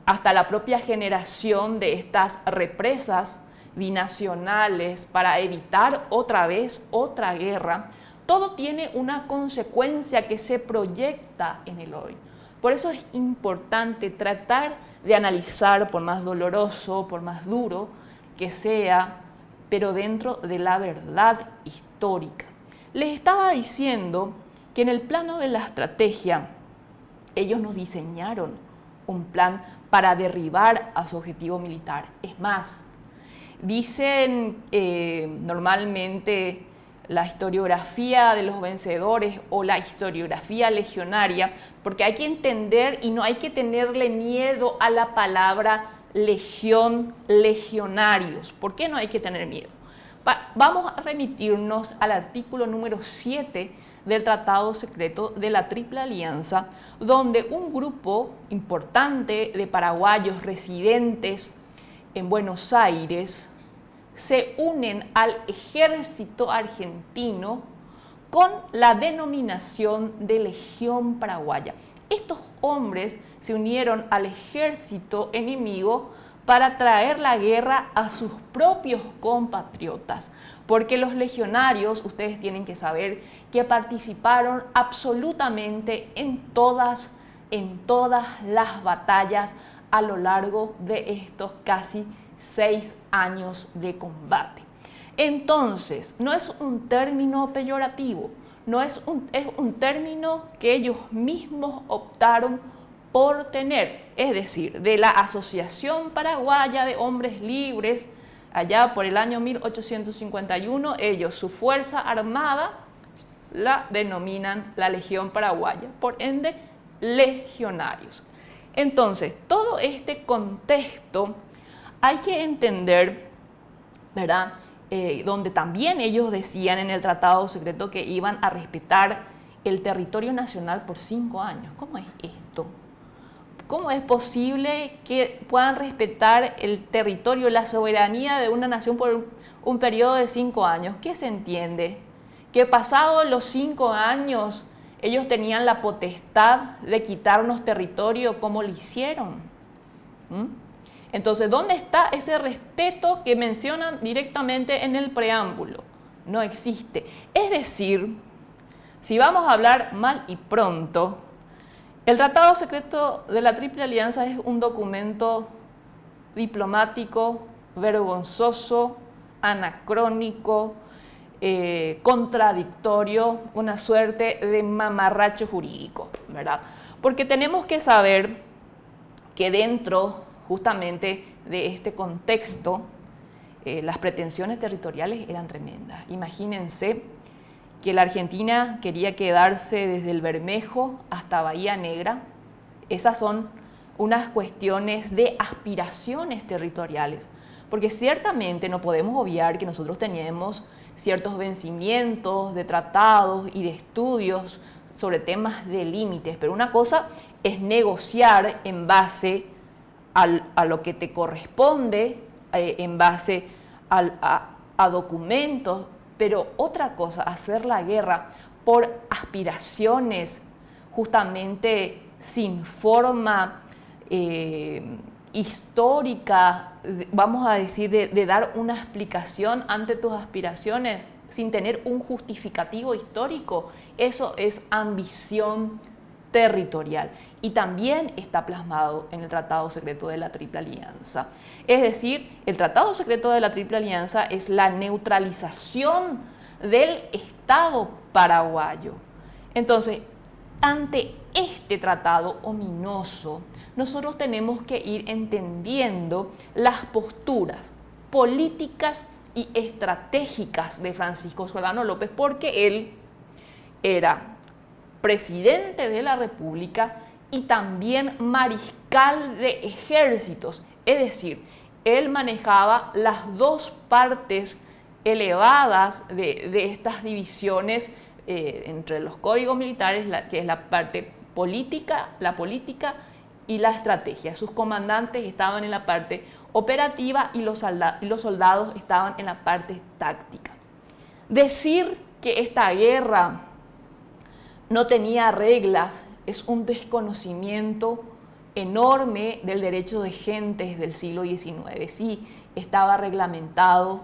hasta la propia generación de estas represas binacionales para evitar otra vez otra guerra. Todo tiene una consecuencia que se proyecta en el hoy. Por eso es importante tratar de analizar, por más doloroso, por más duro, que sea, pero dentro de la verdad histórica. Les estaba diciendo que en el plano de la estrategia, ellos nos diseñaron un plan para derribar a su objetivo militar. Es más, dicen normalmente la historiografía de los vencedores o la historiografía legionaria, porque hay que entender y no hay que tenerle miedo a la palabra legión, legionarios. ¿Por qué no hay que tener miedo? Vamos a remitirnos al artículo número 7 del Tratado Secreto de la Triple Alianza, donde un grupo importante de paraguayos residentes en Buenos Aires se unen al ejército argentino con la denominación de Legión Paraguaya. Estos hombres se unieron al ejército enemigo para traer la guerra a sus propios compatriotas, porque los legionarios, ustedes tienen que saber, que participaron absolutamente en todas las batallas a lo largo de estos casi 6 años de combate. Entonces, no es un término peyorativo, es un término que ellos mismos optaron por tener, es decir, de la Asociación Paraguaya de Hombres Libres, allá por el año 1851, ellos, su fuerza armada, la denominan la Legión Paraguaya, por ende, legionarios. Entonces, todo este contexto hay que entender, ¿verdad? Donde también ellos decían en el Tratado Secreto que iban a respetar el territorio nacional por 5 años. ¿Cómo es esto? ¿Cómo es posible que puedan respetar el territorio, la soberanía de una nación por un periodo de 5 años? ¿Qué se entiende? Que pasados los 5 años ellos tenían la potestad de quitarnos territorio como lo hicieron. Entonces, ¿dónde está ese respeto que mencionan directamente en el preámbulo? No existe. Es decir, si vamos a hablar mal y pronto, el Tratado Secreto de la Triple Alianza es un documento diplomático, vergonzoso, anacrónico, contradictorio, una suerte de mamarracho jurídico, ¿verdad? Porque tenemos que saber que dentro justamente de este contexto, las pretensiones territoriales eran tremendas. Imagínense que la Argentina quería quedarse desde el Bermejo hasta Bahía Negra. Esas son unas cuestiones de aspiraciones territoriales, porque ciertamente no podemos obviar que nosotros teníamos ciertos vencimientos de tratados y de estudios sobre temas de límites, pero una cosa es negociar en base a lo que te corresponde, en base a documentos, pero otra cosa, hacer la guerra por aspiraciones justamente sin forma histórica, vamos a decir, de dar una explicación ante tus aspiraciones sin tener un justificativo histórico, eso es ambición territorial. Y también está plasmado en el Tratado Secreto de la Triple Alianza. Es decir, el Tratado Secreto de la Triple Alianza es la neutralización del Estado paraguayo. Entonces, ante este tratado ominoso, nosotros tenemos que ir entendiendo las posturas políticas y estratégicas de Francisco Solano López, porque él era presidente de la República y también mariscal de ejércitos, es decir, él manejaba las dos partes elevadas de estas divisiones entre los códigos militares, que es la parte política y la estrategia. Sus comandantes estaban en la parte operativa y los soldados estaban en la parte táctica. Decir que esta guerra no tenía reglas es un desconocimiento enorme del derecho de gentes del siglo XIX. Sí, estaba reglamentado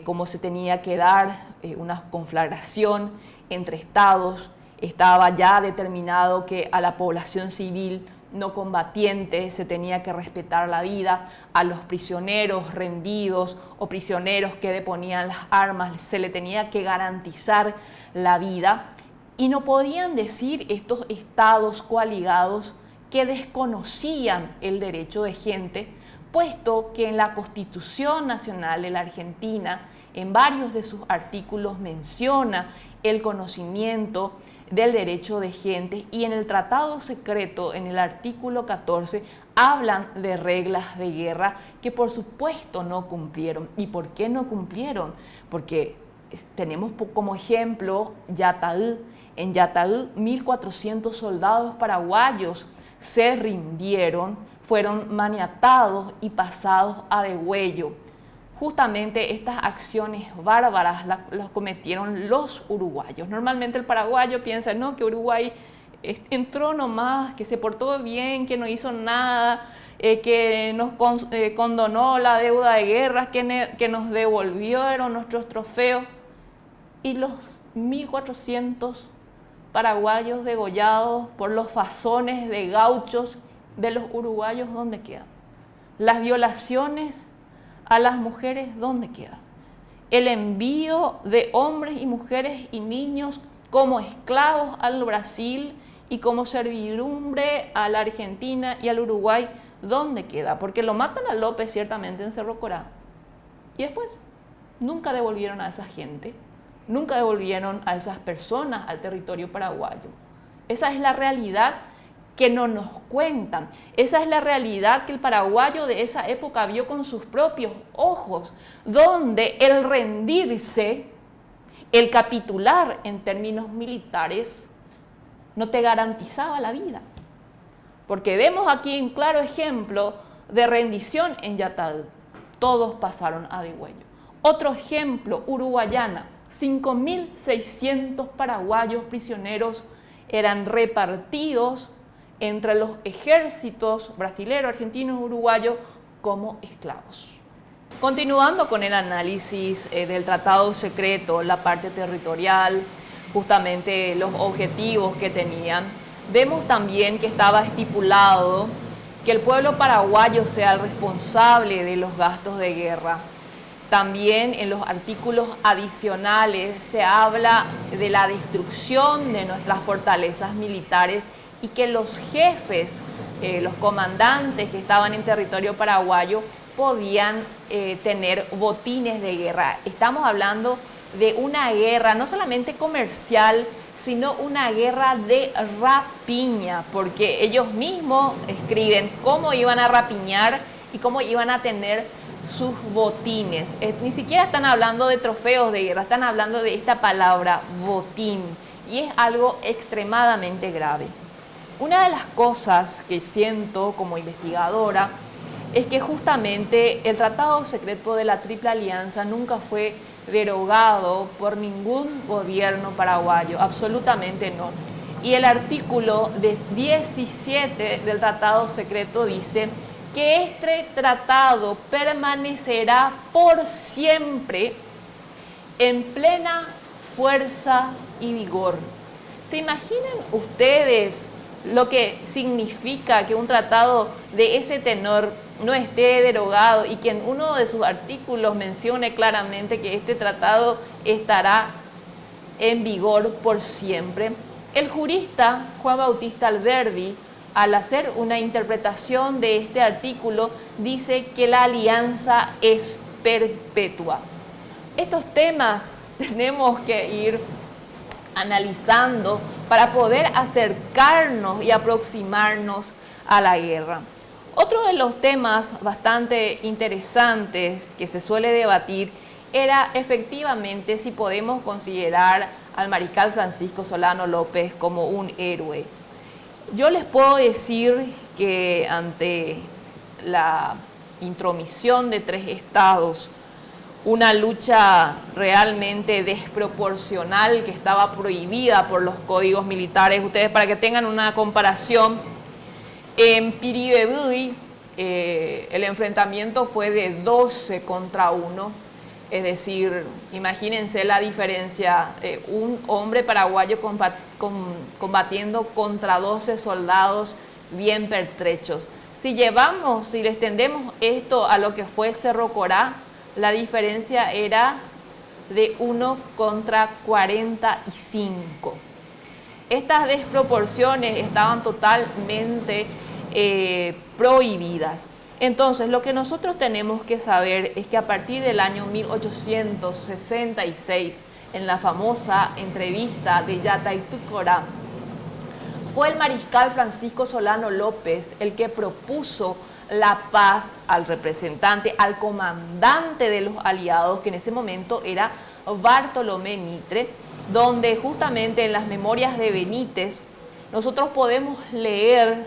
cómo se tenía que dar una conflagración entre estados, estaba ya determinado que a la población civil no combatientes se tenía que respetar la vida, a los prisioneros rendidos o prisioneros que deponían las armas se le tenía que garantizar la vida, y no podían decir estos estados coaligados que desconocían el derecho de gente, puesto que en la Constitución Nacional de la Argentina, en varios de sus artículos menciona el conocimiento del derecho de gente, y en el Tratado Secreto, en el artículo 14, hablan de reglas de guerra que por supuesto no cumplieron. ¿Y por qué no cumplieron? Porque tenemos como ejemplo Yataí. En Yataí 1.400 soldados paraguayos se rindieron, fueron maniatados y pasados a degüello. Justamente estas acciones bárbaras las cometieron los uruguayos. Normalmente el paraguayo piensa, no, que Uruguay entró nomás, que se portó bien, que no hizo nada, que nos condonó la deuda de guerra, que nos devolvieron nuestros trofeos. Y los 1.400 paraguayos degollados por los fazones de gauchos de los uruguayos, ¿dónde quedan? Las violaciones a las mujeres, ¿dónde queda? El envío de hombres y mujeres y niños como esclavos al Brasil y como servidumbre a la Argentina y al Uruguay, ¿dónde queda? Porque lo matan a López ciertamente en Cerro Corá. Y después nunca devolvieron a esa gente, nunca devolvieron a esas personas al territorio paraguayo. Esa es la realidad que no nos cuentan. Esa es la realidad que el paraguayo de esa época vio con sus propios ojos, donde el rendirse, el capitular en términos militares, no te garantizaba la vida. Porque vemos aquí un claro ejemplo de rendición en Yataí. Todos pasaron a degüello. Otro ejemplo, Uruguayana, 5.600 paraguayos prisioneros eran repartidos entre los ejércitos brasilero, argentino y uruguayo como esclavos. Continuando con el análisis del Tratado Secreto, la parte territorial, justamente los objetivos que tenían, vemos también que estaba estipulado que el pueblo paraguayo sea el responsable de los gastos de guerra. También en los artículos adicionales se habla de la destrucción de nuestras fortalezas militares y que los jefes, los comandantes que estaban en territorio paraguayo podían tener botines de guerra. Estamos hablando de una guerra no solamente comercial, sino una guerra de rapiña, porque ellos mismos escriben cómo iban a rapiñar y cómo iban a tener sus botines. Ni siquiera están hablando de trofeos de guerra, están hablando de esta palabra botín, y es algo extremadamente grave. Una de las cosas que siento como investigadora es que justamente el Tratado Secreto de la Triple Alianza nunca fue derogado por ningún gobierno paraguayo, absolutamente no. Y el artículo 17 del Tratado Secreto dice que este tratado permanecerá por siempre en plena fuerza y vigor. ¿Se imaginan ustedes lo que significa que un tratado de ese tenor no esté derogado y que en uno de sus artículos mencione claramente que este tratado estará en vigor por siempre? El jurista Juan Bautista Alberdi, al hacer una interpretación de este artículo, dice que la alianza es perpetua. Estos temas tenemos que ir analizando para poder acercarnos y aproximarnos a la guerra. Otro de los temas bastante interesantes que se suele debatir era efectivamente si podemos considerar al mariscal Francisco Solano López como un héroe. Yo les puedo decir que ante la intromisión de 3 estados, una lucha realmente desproporcional que estaba prohibida por los códigos militares. Ustedes, para que tengan una comparación, en Piribebuy el enfrentamiento fue de 12 contra 1, es decir, imagínense la diferencia, un hombre paraguayo combatiendo contra 12 soldados bien pertrechos. Si le extendemos esto a lo que fue Cerro Corá, la diferencia era de 1 contra 45. Estas desproporciones estaban totalmente prohibidas. Entonces, lo que nosotros tenemos que saber es que a partir del año 1866, en la famosa entrevista de Yataitú Corá, fue el mariscal Francisco Solano López el que propuso la paz al representante, al comandante de los aliados, que en ese momento era Bartolomé Mitre, donde justamente en las memorias de Benítez nosotros podemos leer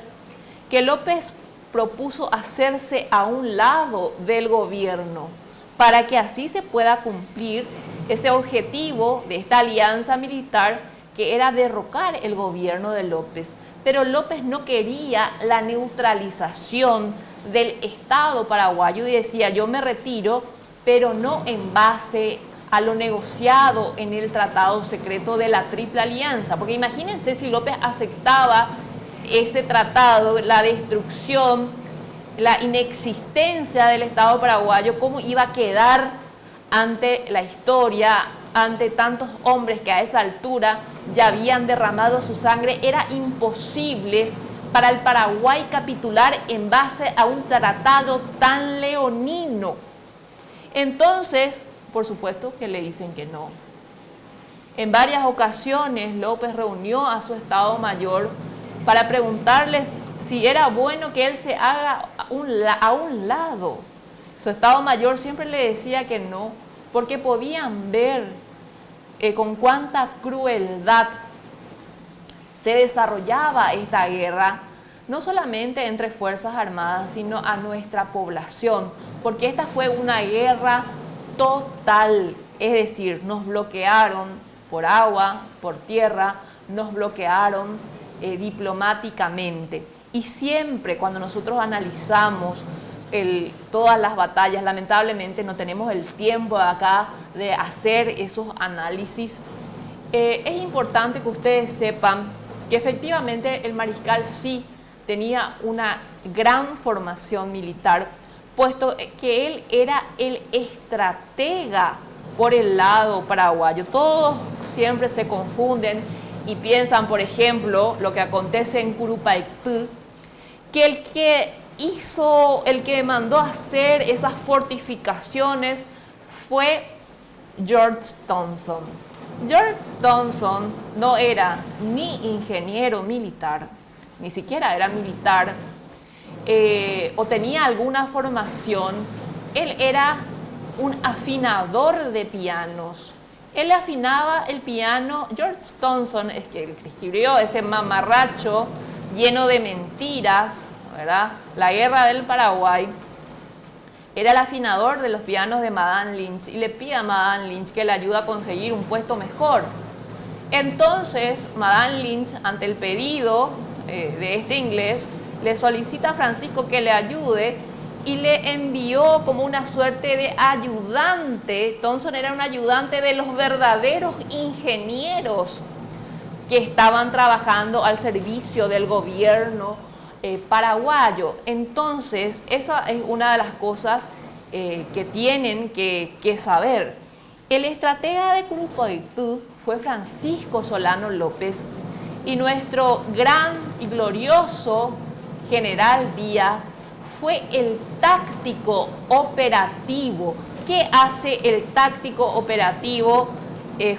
que López propuso hacerse a un lado del gobierno para que así se pueda cumplir ese objetivo de esta alianza militar, que era derrocar el gobierno de López. Pero López no quería la neutralización del Estado paraguayo y decía: yo me retiro, pero no en base a lo negociado en el tratado secreto de la Triple Alianza. Porque imagínense si López aceptaba ese tratado, la destrucción, la inexistencia del Estado paraguayo, cómo iba a quedar ante la historia, ante tantos hombres que a esa altura ya habían derramado su sangre. Era imposible para el Paraguay capitular en base a un tratado tan leonino. Entonces, por supuesto que le dicen que no. En varias ocasiones López reunió a su Estado Mayor para preguntarles si era bueno que él se haga a un lado. Su Estado Mayor siempre le decía que no, porque podían ver con cuánta crueldad se desarrollaba esta guerra, no solamente entre Fuerzas Armadas, sino a nuestra población, porque esta fue una guerra total, es decir, nos bloquearon por agua, por tierra, nos bloquearon diplomáticamente. Y siempre cuando nosotros analizamos todas las batallas, lamentablemente no tenemos el tiempo acá de hacer esos análisis, es importante que ustedes sepan que efectivamente el mariscal sí tenía una gran formación militar, puesto que él era el estratega por el lado paraguayo. Todos siempre se confunden y piensan, por ejemplo, lo que acontece en Curupaytú, que el que mandó a hacer esas fortificaciones fue George Thompson. George Thompson no era ni ingeniero militar, ni siquiera era militar, o tenía alguna formación. Él era un afinador de pianos. Él afinaba el piano. George Thompson es que escribió ese mamarracho lleno de mentiras, ¿verdad? La Guerra del Paraguay. Era el afinador de los pianos de Madame Lynch y le pide a Madame Lynch que le ayude a conseguir un puesto mejor. Entonces, Madame Lynch, ante el pedido de este inglés, le solicita a Francisco que le ayude y le envió como una suerte de ayudante. Thompson era un ayudante de los verdaderos ingenieros que estaban trabajando al servicio del gobierno paraguayo. Entonces, esa es una de las cosas que tienen que saber. El estratega de Curupaytú fue Francisco Solano López, y nuestro gran y glorioso general Díaz fue el táctico operativo. ¿Qué hace el táctico operativo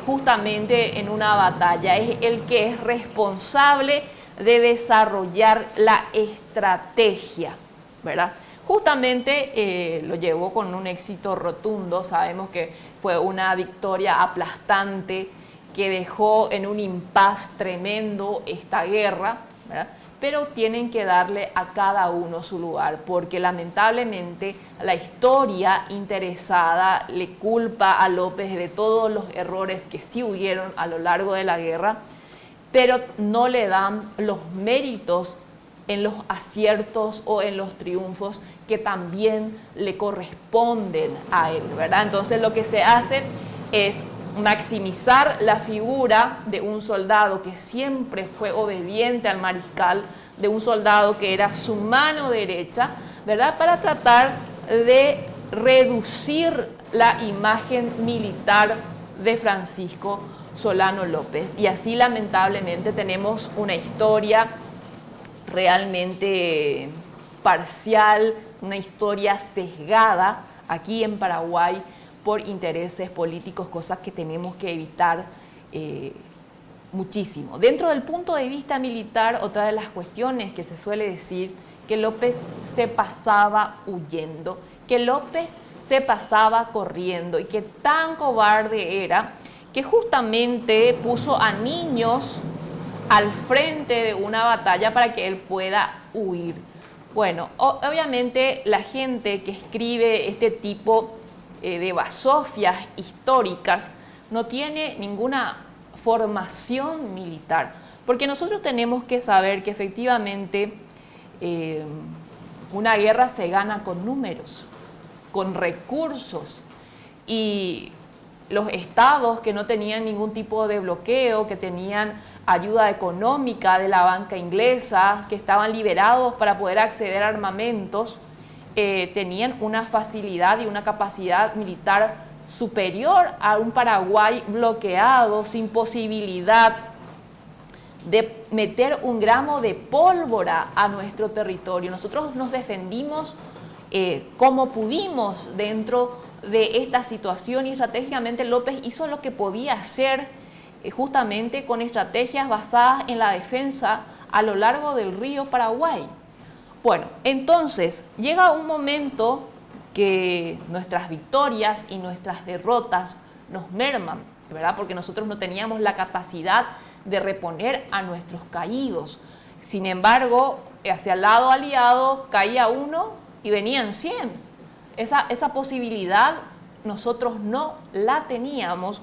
justamente en una batalla? Es el que es responsable de desarrollar la estrategia, ¿verdad? Justamente lo llevó con un éxito rotundo. Sabemos que fue una victoria aplastante que dejó en un impas tremendo esta guerra, ¿verdad? Pero tienen que darle a cada uno su lugar, porque lamentablemente la historia interesada le culpa a López de todos los errores que sí hubieron a lo largo de la guerra, pero no le dan los méritos en los aciertos o en los triunfos que también le corresponden a él, ¿verdad? Entonces lo que se hace es maximizar la figura de un soldado que siempre fue obediente al mariscal, de un soldado que era su mano derecha, ¿verdad? Para tratar de reducir la imagen militar de Francisco Solano López. Y así lamentablemente tenemos una historia realmente parcial, una historia sesgada aquí en Paraguay por intereses políticos, cosas que tenemos que evitar muchísimo. Dentro del punto de vista militar, otra de las cuestiones que se suele decir, que López se pasaba huyendo, que López se pasaba corriendo y que tan cobarde era que justamente puso a niños al frente de una batalla para que él pueda huir. Bueno, obviamente la gente que escribe este tipo de basofias históricas no tiene ninguna formación militar, porque nosotros tenemos que saber que efectivamente una guerra se gana con números, con recursos, y los estados que no tenían ningún tipo de bloqueo, que tenían ayuda económica de la banca inglesa, que estaban liberados para poder acceder a armamentos, tenían una facilidad y una capacidad militar superior a un Paraguay bloqueado, sin posibilidad de meter un gramo de pólvora a nuestro territorio. Nosotros nos defendimos como pudimos dentro de esta situación, y estratégicamente López hizo lo que podía hacer justamente con estrategias basadas en la defensa a lo largo del río Paraguay. Bueno, entonces llega un momento que nuestras victorias y nuestras derrotas nos merman, ¿verdad? Porque nosotros no teníamos la capacidad de reponer a nuestros caídos. Sin embargo, hacia el lado aliado caía uno y venían 100. Esa posibilidad nosotros no la teníamos.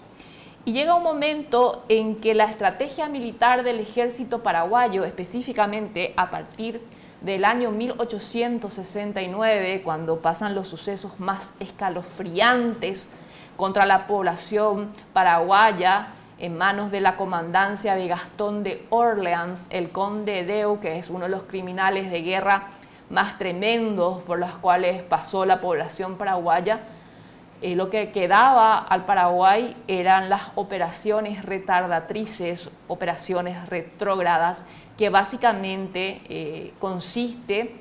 Y llega un momento en que la estrategia militar del ejército paraguayo, específicamente a partir del año 1869, cuando pasan los sucesos más escalofriantes contra la población paraguaya en manos de la comandancia de Gastón de Orleans, el conde Deu, que es uno de los criminales de guerra más tremendos por los cuales pasó la población paraguaya, lo que quedaba al Paraguay eran las operaciones retardatrices, operaciones retrógradas, que básicamente consiste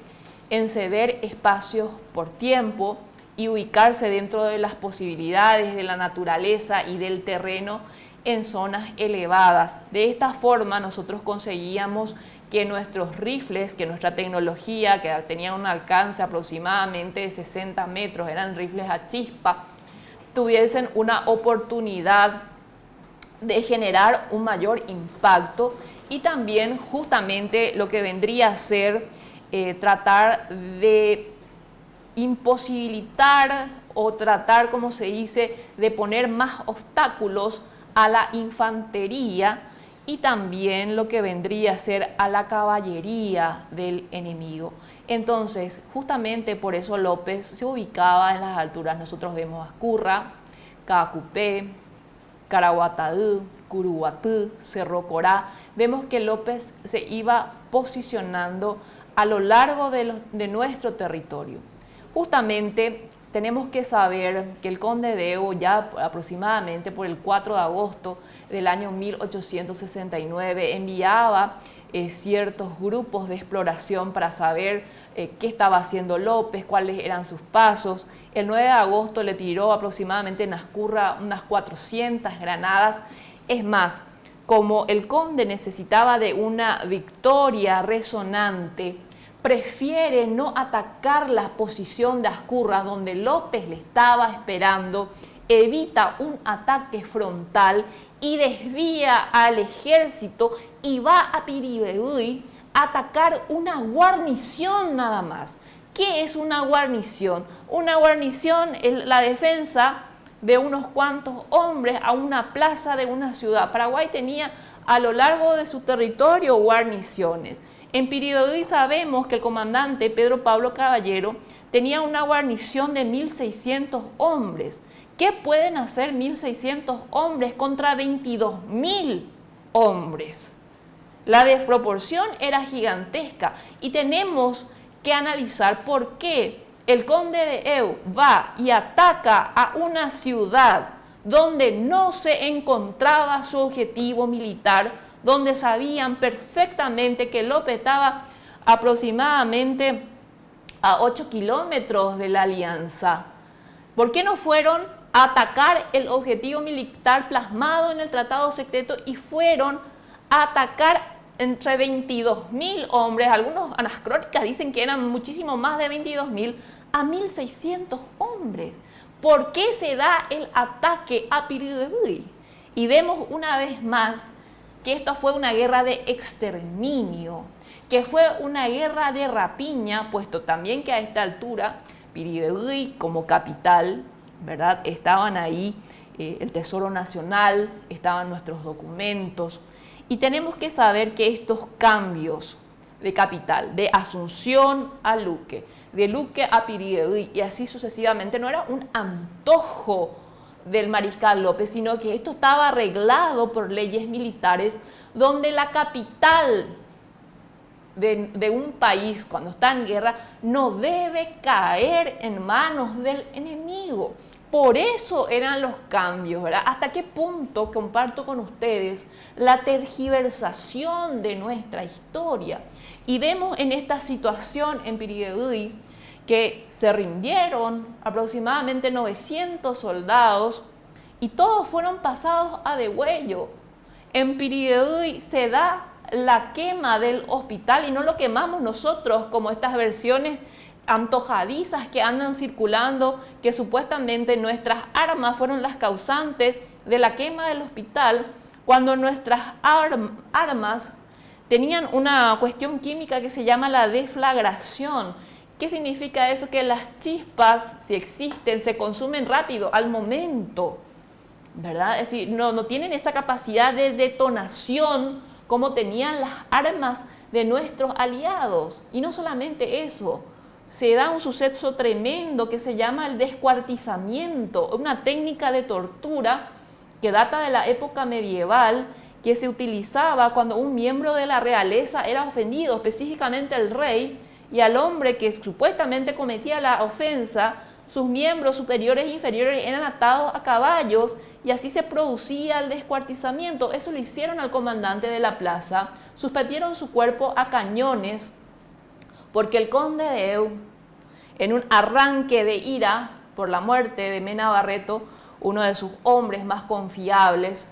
en ceder espacios por tiempo y ubicarse dentro de las posibilidades de la naturaleza y del terreno en zonas elevadas. De esta forma nosotros conseguíamos que nuestros rifles, que nuestra tecnología, que tenía un alcance aproximadamente de 60 metros, eran rifles a chispa, tuviesen una oportunidad de generar un mayor impacto, y también justamente lo que vendría a ser tratar de imposibilitar o tratar, como se dice, de poner más obstáculos a la infantería y también lo que vendría a ser a la caballería del enemigo. Entonces, justamente por eso López se ubicaba en las alturas. Nosotros vemos Ascurra, Caacupé, Caraguataú, Curuguatú, Cerro Corá. Vemos que López se iba posicionando a lo largo de nuestro territorio. Justamente tenemos que saber que el conde Deu, ya aproximadamente por el 4 de agosto del año 1869, enviaba ciertos grupos de exploración para saber qué estaba haciendo López, cuáles eran sus pasos. El 9 de agosto le tiró aproximadamente en Ascurra unas 400 granadas. Es más, como el conde necesitaba de una victoria resonante, prefiere no atacar la posición de Ascurra donde López le estaba esperando, evita un ataque frontal y desvía al ejército y va a Piribebuy a atacar una guarnición nada más. ¿Qué es una guarnición? Una guarnición es la defensa de unos cuantos hombres a una plaza de una ciudad. Paraguay tenía a lo largo de su territorio guarniciones. En Piribebuy sabemos que el comandante Pedro Pablo Caballero tenía una guarnición de 1.600 hombres. ¿Qué pueden hacer 1.600 hombres contra 22.000 hombres? La desproporción era gigantesca y tenemos que analizar por qué el conde de Eu va y ataca a una ciudad donde no se encontraba su objetivo militar, donde sabían perfectamente que López estaba aproximadamente a 8 kilómetros de la alianza. ¿Por qué no fueron a atacar el objetivo militar plasmado en el tratado secreto y fueron a atacar entre 22.000 hombres? Algunos en las crónicas dicen que eran muchísimo más de 22.000 a 1.600 hombres. ¿Por qué se da el ataque a Piribebuy? Y vemos una vez más que esto fue una guerra de exterminio, que fue una guerra de rapiña, puesto también que a esta altura Piribebuy como capital, ¿verdad? Estaban ahí el Tesoro Nacional, estaban nuestros documentos, y tenemos que saber que estos cambios de capital, de Asunción a Luque, de Luque a Piribebuy y así sucesivamente, no era un antojo del mariscal López, sino que esto estaba arreglado por leyes militares donde la capital de un país cuando está en guerra no debe caer en manos del enemigo. Por eso eran los cambios, ¿verdad? ¿Hasta qué punto comparto con ustedes la tergiversación de nuestra historia? Y vemos en esta situación en Piribebuy que se rindieron aproximadamente 900 soldados y todos fueron pasados a degüello. En Piribebuy se da la quema del hospital y no lo quemamos nosotros como estas versiones antojadizas que andan circulando, que supuestamente nuestras armas fueron las causantes de la quema del hospital, cuando nuestras armas tenían una cuestión química que se llama la deflagración. ¿Qué significa eso? Que las chispas, si existen, se consumen rápido, al momento, ¿verdad? Es decir, no tienen esta capacidad de detonación como tenían las armas de nuestros aliados. Y no solamente eso, se da un suceso tremendo que se llama el descuartizamiento, una técnica de tortura que data de la época medieval, que se utilizaba cuando un miembro de la realeza era ofendido, específicamente el rey, y al hombre que supuestamente cometía la ofensa, sus miembros superiores e inferiores eran atados a caballos y así se producía el descuartizamiento. Eso lo hicieron al comandante de la plaza, suspendieron su cuerpo a cañones, porque el conde de Eu, en un arranque de ira por la muerte de Mena Barreto, uno de sus hombres más confiables,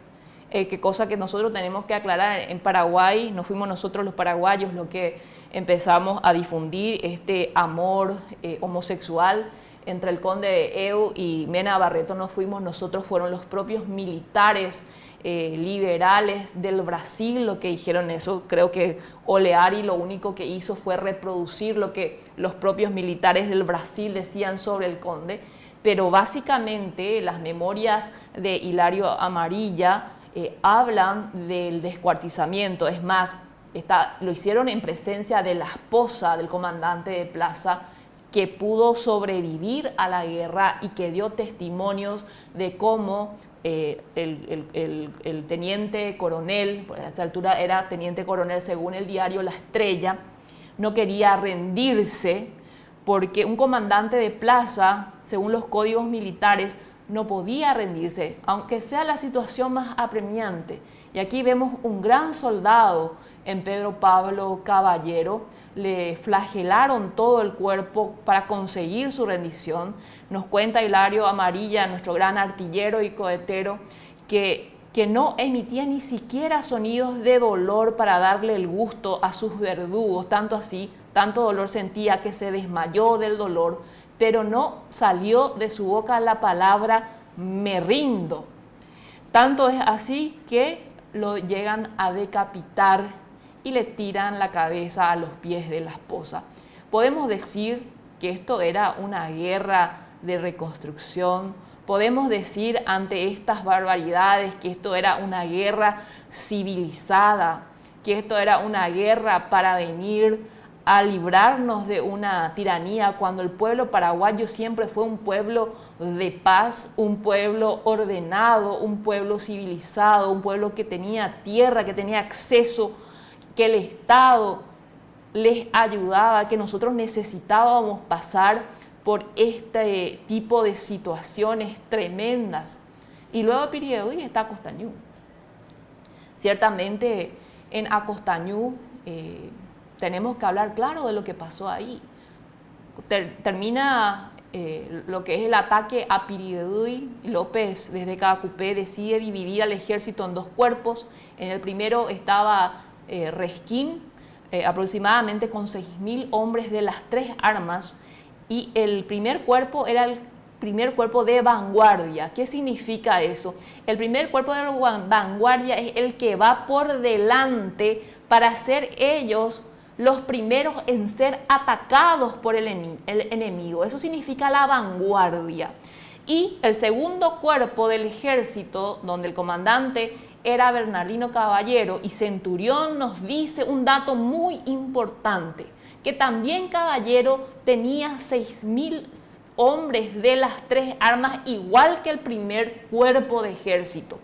que cosa que nosotros tenemos que aclarar, en Paraguay no fuimos nosotros los paraguayos los que empezamos a difundir este amor homosexual entre el conde de Eu y Mena Barreto, no fuimos nosotros, fueron los propios militares liberales del Brasil lo que dijeron eso. Creo que Oleari lo único que hizo fue reproducir lo que los propios militares del Brasil decían sobre el conde, pero básicamente las memorias de Hilario Amarilla hablan del descuartizamiento. Es más, lo hicieron en presencia de la esposa del comandante de plaza, que pudo sobrevivir a la guerra y que dio testimonios de cómo el teniente coronel, a esta altura era teniente coronel según el diario La Estrella, no quería rendirse porque un comandante de plaza, según los códigos militares, no podía rendirse, aunque sea la situación más apremiante. Y aquí vemos un gran soldado en Pedro Pablo Caballero. Le flagelaron todo el cuerpo para conseguir su rendición. Nos cuenta Hilario Amarilla, nuestro gran artillero y cohetero, que no emitía ni siquiera sonidos de dolor para darle el gusto a sus verdugos, tanto así, tanto dolor sentía que se desmayó del dolor, pero no salió de su boca la palabra "me rindo". Tanto es así que lo llegan a decapitar y le tiran la cabeza a los pies de la esposa. Podemos decir que esto era una guerra de reconstrucción. Podemos decir ante estas barbaridades que esto era una guerra civilizada, que esto era una guerra para venir a librarnos de una tiranía, cuando el pueblo paraguayo siempre fue un pueblo de paz, un pueblo ordenado, un pueblo civilizado, un pueblo que tenía tierra, que tenía acceso, que el Estado les ayudaba, que nosotros necesitábamos pasar por este tipo de situaciones tremendas. Y luego de Pirideui está Acostañú. Ciertamente en Acostañú tenemos que hablar claro de lo que pasó ahí. Termina lo que es el ataque a Pirideui. López desde Caacupé decide dividir al ejército en dos cuerpos. En el primero estaba Resquín, aproximadamente con 6.000 hombres de las tres armas, y el primer cuerpo era el primer cuerpo de vanguardia. ¿Qué significa eso? El primer cuerpo de vanguardia es el que va por delante para ser ellos los primeros en ser atacados por el enemigo. Eso significa la vanguardia. Y el segundo cuerpo del ejército, donde el comandante era Bernardino Caballero, y Centurión nos dice un dato muy importante, que también Caballero tenía 6.000 hombres de las tres armas, igual que el primer cuerpo de ejército.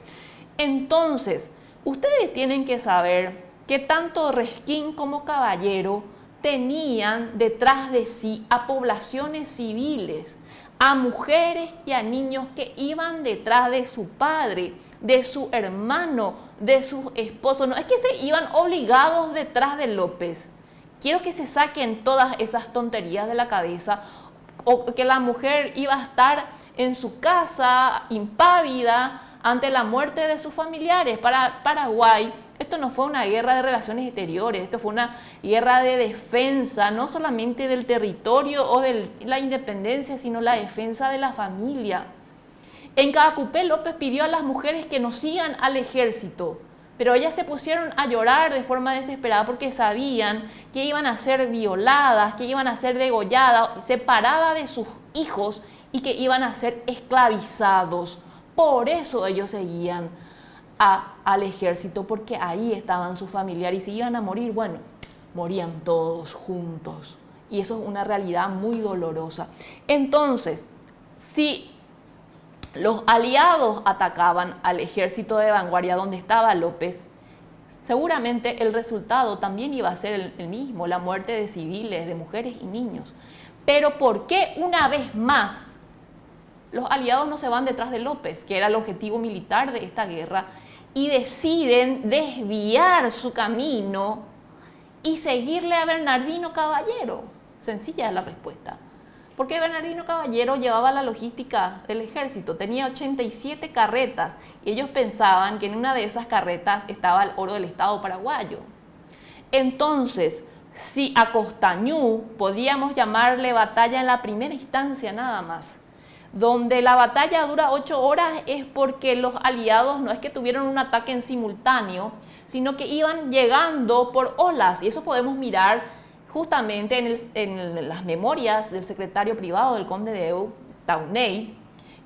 Entonces, ustedes tienen que saber que tanto Resquín como Caballero tenían detrás de sí a poblaciones civiles, a mujeres y a niños que iban detrás de su padre, de su hermano, de sus esposos. No es que se iban obligados detrás de López. Quiero que se saquen todas esas tonterías de la cabeza, o que la mujer iba a estar en su casa impávida ante la muerte de sus familiares. Para Paraguay, esto no fue una guerra de relaciones exteriores, esto fue una guerra de defensa, no solamente del territorio o de la independencia, sino la defensa de la familia. En Caacupé, López pidió a las mujeres que no sigan al ejército, pero ellas se pusieron a llorar de forma desesperada porque sabían que iban a ser violadas, que iban a ser degolladas, separadas de sus hijos y que iban a ser esclavizados. Por eso ellos seguían al ejército, porque ahí estaban sus familiares, y si iban a morir, bueno, morían todos juntos. Y eso es una realidad muy dolorosa. Entonces, si los aliados atacaban al ejército de vanguardia donde estaba López, seguramente el resultado también iba a ser el mismo, la muerte de civiles, de mujeres y niños. Pero ¿por qué una vez más los aliados no se van detrás de López, que era el objetivo militar de esta guerra, y deciden desviar su camino y seguirle a Bernardino Caballero? Sencilla es la respuesta. Porque Bernardino Caballero llevaba la logística del ejército, tenía 87 carretas y ellos pensaban que en una de esas carretas estaba el oro del Estado paraguayo. Entonces, si a Acostañú podíamos llamarle batalla en la primera instancia nada más, donde la batalla dura 8 horas, es porque los aliados no es que tuvieron un ataque en simultáneo, sino que iban llegando por olas, y eso podemos mirar justamente en las memorias del secretario privado del conde de Eu, Taunay,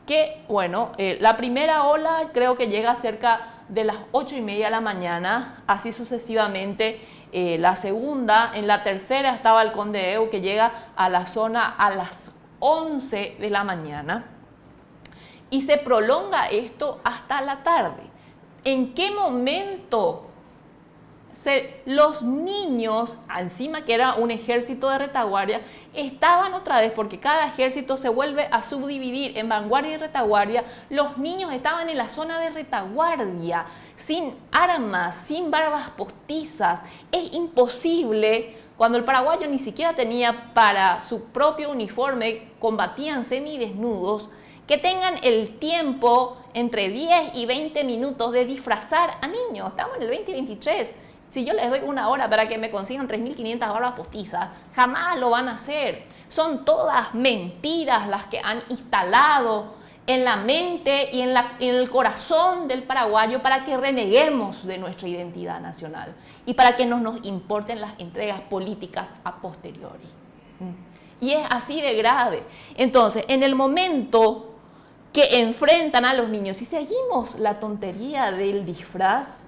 que, bueno, la primera ola creo que llega cerca de las 8:30 de la mañana, así sucesivamente la segunda, en la tercera estaba el conde de Eu, que llega a la zona a las 11 de la mañana, y se prolonga esto hasta la tarde. ¿En qué momento los niños, encima que era un ejército de retaguardia, estaban otra vez, porque cada ejército se vuelve a subdividir en vanguardia y retaguardia? Los niños estaban en la zona de retaguardia, sin armas, sin barbas postizas. Es imposible, cuando el paraguayo ni siquiera tenía para su propio uniforme, combatían semidesnudos, que tengan el tiempo entre 10 y 20 minutos de disfrazar a niños. Estamos en el 2023. Si yo les doy una hora para que me consigan 3.500 barbas postizas, jamás lo van a hacer. Son todas mentiras las que han instalado en la mente y en el corazón del paraguayo para que reneguemos de nuestra identidad nacional y para que no nos importen las entregas políticas a posteriori. Y es así de grave. Entonces, en el momento que enfrentan a los niños, si seguimos la tontería del disfraz,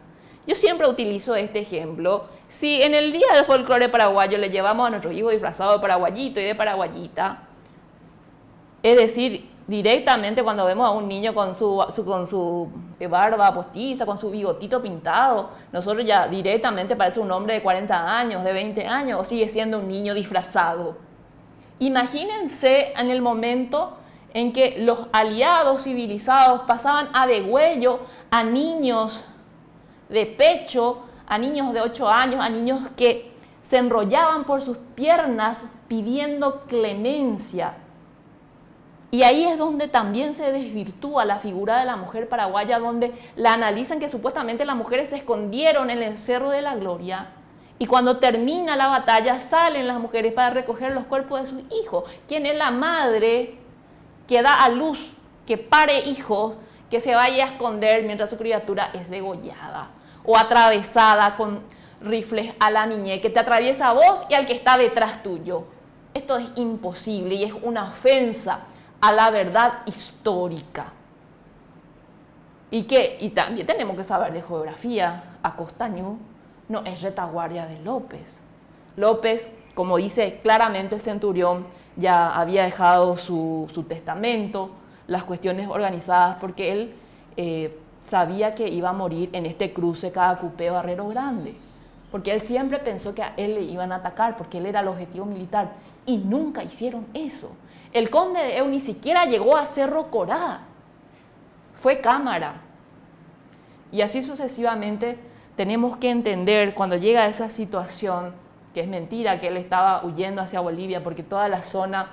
yo siempre utilizo este ejemplo. Si en el Día del Folclore Paraguayo le llevamos a nuestros hijos disfrazados de paraguayito y de paraguayita, es decir, Directamente cuando vemos a un niño con su barba postiza, con su bigotito pintado, nosotros ya directamente parece un hombre de 40 años, de 20 años, o sigue siendo un niño disfrazado. Imagínense en el momento en que los aliados civilizados pasaban a degüello a niños de pecho, a niños de 8 años, a niños que se enrollaban por sus piernas pidiendo clemencia. Y ahí es donde también se desvirtúa la figura de la mujer paraguaya, donde la analizan que supuestamente las mujeres se escondieron en el Cerro de la Gloria. Y cuando termina la batalla salen las mujeres para recoger los cuerpos de sus hijos. ¿Quién es la madre que da a luz, que pare hijos, que se vaya a esconder mientras su criatura es degollada o atravesada con rifles a la niñez, que te atraviesa a vos y al que está detrás tuyo? Esto es imposible y es una ofensa a la verdad histórica. Y también tenemos que saber de geografía. Acostañú no es retaguardia de López. López, como dice claramente el centurión, ya había dejado su testamento, las cuestiones organizadas, porque él sabía que iba a morir en este cruce Caacupé-Barrero Grande, porque él siempre pensó que a él le iban a atacar, porque él era el objetivo militar, y nunca hicieron eso. El conde de Eu ni siquiera llegó a Cerro Corá, fue Cámara. Y así sucesivamente tenemos que entender cuando llega a esa situación, que es mentira que él estaba huyendo hacia Bolivia, porque toda la zona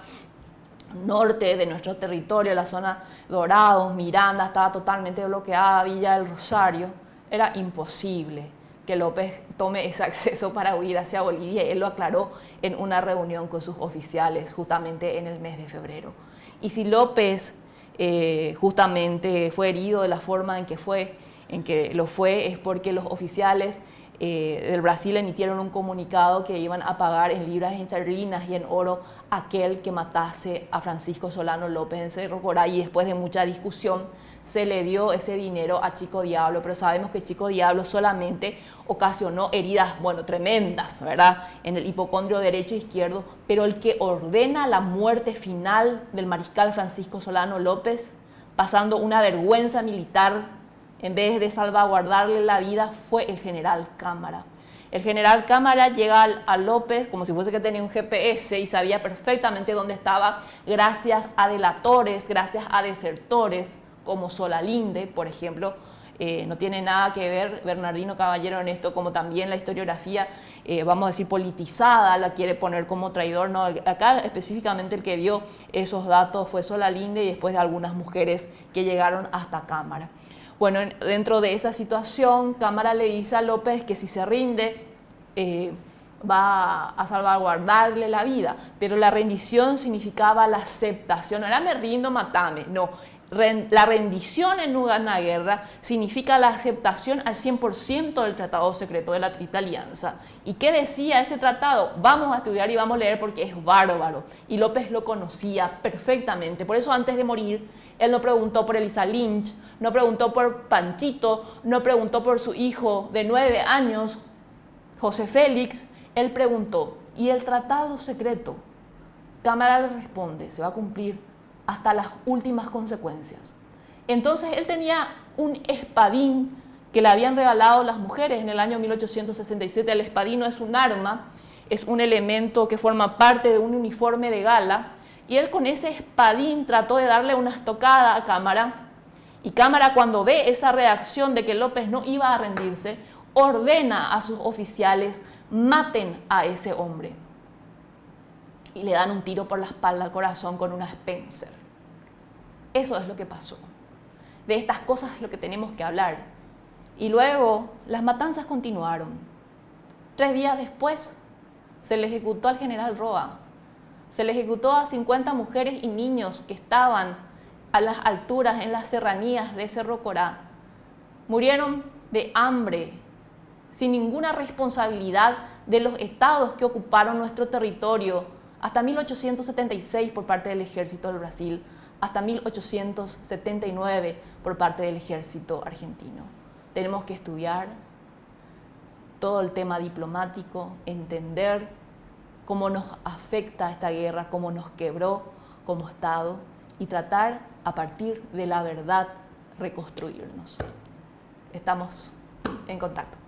norte de nuestro territorio, la zona Dorados, Miranda, estaba totalmente bloqueada, Villa del Rosario. Era imposible que López tome ese acceso para huir hacia Bolivia. Él lo aclaró en una reunión con sus oficiales justamente en el mes de febrero. Y si López justamente fue herido de la forma en que lo fue, es porque los oficiales del Brasil emitieron un comunicado que iban a pagar en libras esterlinas y en oro aquel que matase a Francisco Solano López en Cerro Corá, y después de mucha discusión se le dio ese dinero a Chico Diablo, pero sabemos que Chico Diablo solamente ocasionó heridas, bueno, tremendas, ¿verdad?, en el hipocondrio derecho e izquierdo, pero el que ordena la muerte final del mariscal Francisco Solano López, pasando una vergüenza militar en vez de salvaguardarle la vida, fue el general Cámara. El general Cámara llega a López como si fuese que tenía un GPS y sabía perfectamente dónde estaba, gracias a delatores, gracias a desertores, como Solalinde, por ejemplo. No tiene nada que ver Bernardino Caballero en esto, como también la historiografía, vamos a decir, politizada, la quiere poner como traidor. No, acá específicamente el que dio esos datos fue Solalinde y después de algunas mujeres que llegaron hasta Cámara. Bueno, dentro de esa situación, Cámara le dice a López que si se rinde, va a salvaguardarle la vida, pero la rendición significaba la aceptación. No era me rindo, matame, no. La rendición en una guerra significa la aceptación al 100% del tratado secreto de la Triple Alianza. ¿Y qué decía ese tratado? Vamos a estudiar y vamos a leer porque es bárbaro. Y López lo conocía perfectamente. Por eso antes de morir, él no preguntó por Elisa Lynch, no preguntó por Panchito, no preguntó por su hijo de 9 años, José Félix. Él preguntó, ¿y el tratado secreto? Cámara le responde, se va a cumplir hasta las últimas consecuencias. Entonces él tenía un espadín que le habían regalado las mujeres en el año 1867. El espadín no es un arma, es un elemento que forma parte de un uniforme de gala, y él con ese espadín trató de darle una estocada a Cámara, y Cámara, cuando ve esa reacción de que López no iba a rendirse, ordena a sus oficiales, maten a ese hombre. Y le dan un tiro por la espalda al corazón con una Spencer. Eso es lo que pasó. De estas cosas es lo que tenemos que hablar. Y luego las matanzas continuaron. 3 días después se le ejecutó al general Roa. Se le ejecutó a 50 mujeres y niños que estaban a las alturas, en las serranías de Cerro Corá. Murieron de hambre, sin ninguna responsabilidad de los estados que ocuparon nuestro territorio, hasta 1876 por parte del ejército del Brasil, hasta 1879 por parte del ejército argentino. Tenemos que estudiar todo el tema diplomático, entender cómo nos afecta esta guerra, cómo nos quebró como Estado, y tratar a partir de la verdad reconstruirnos. Estamos en contacto.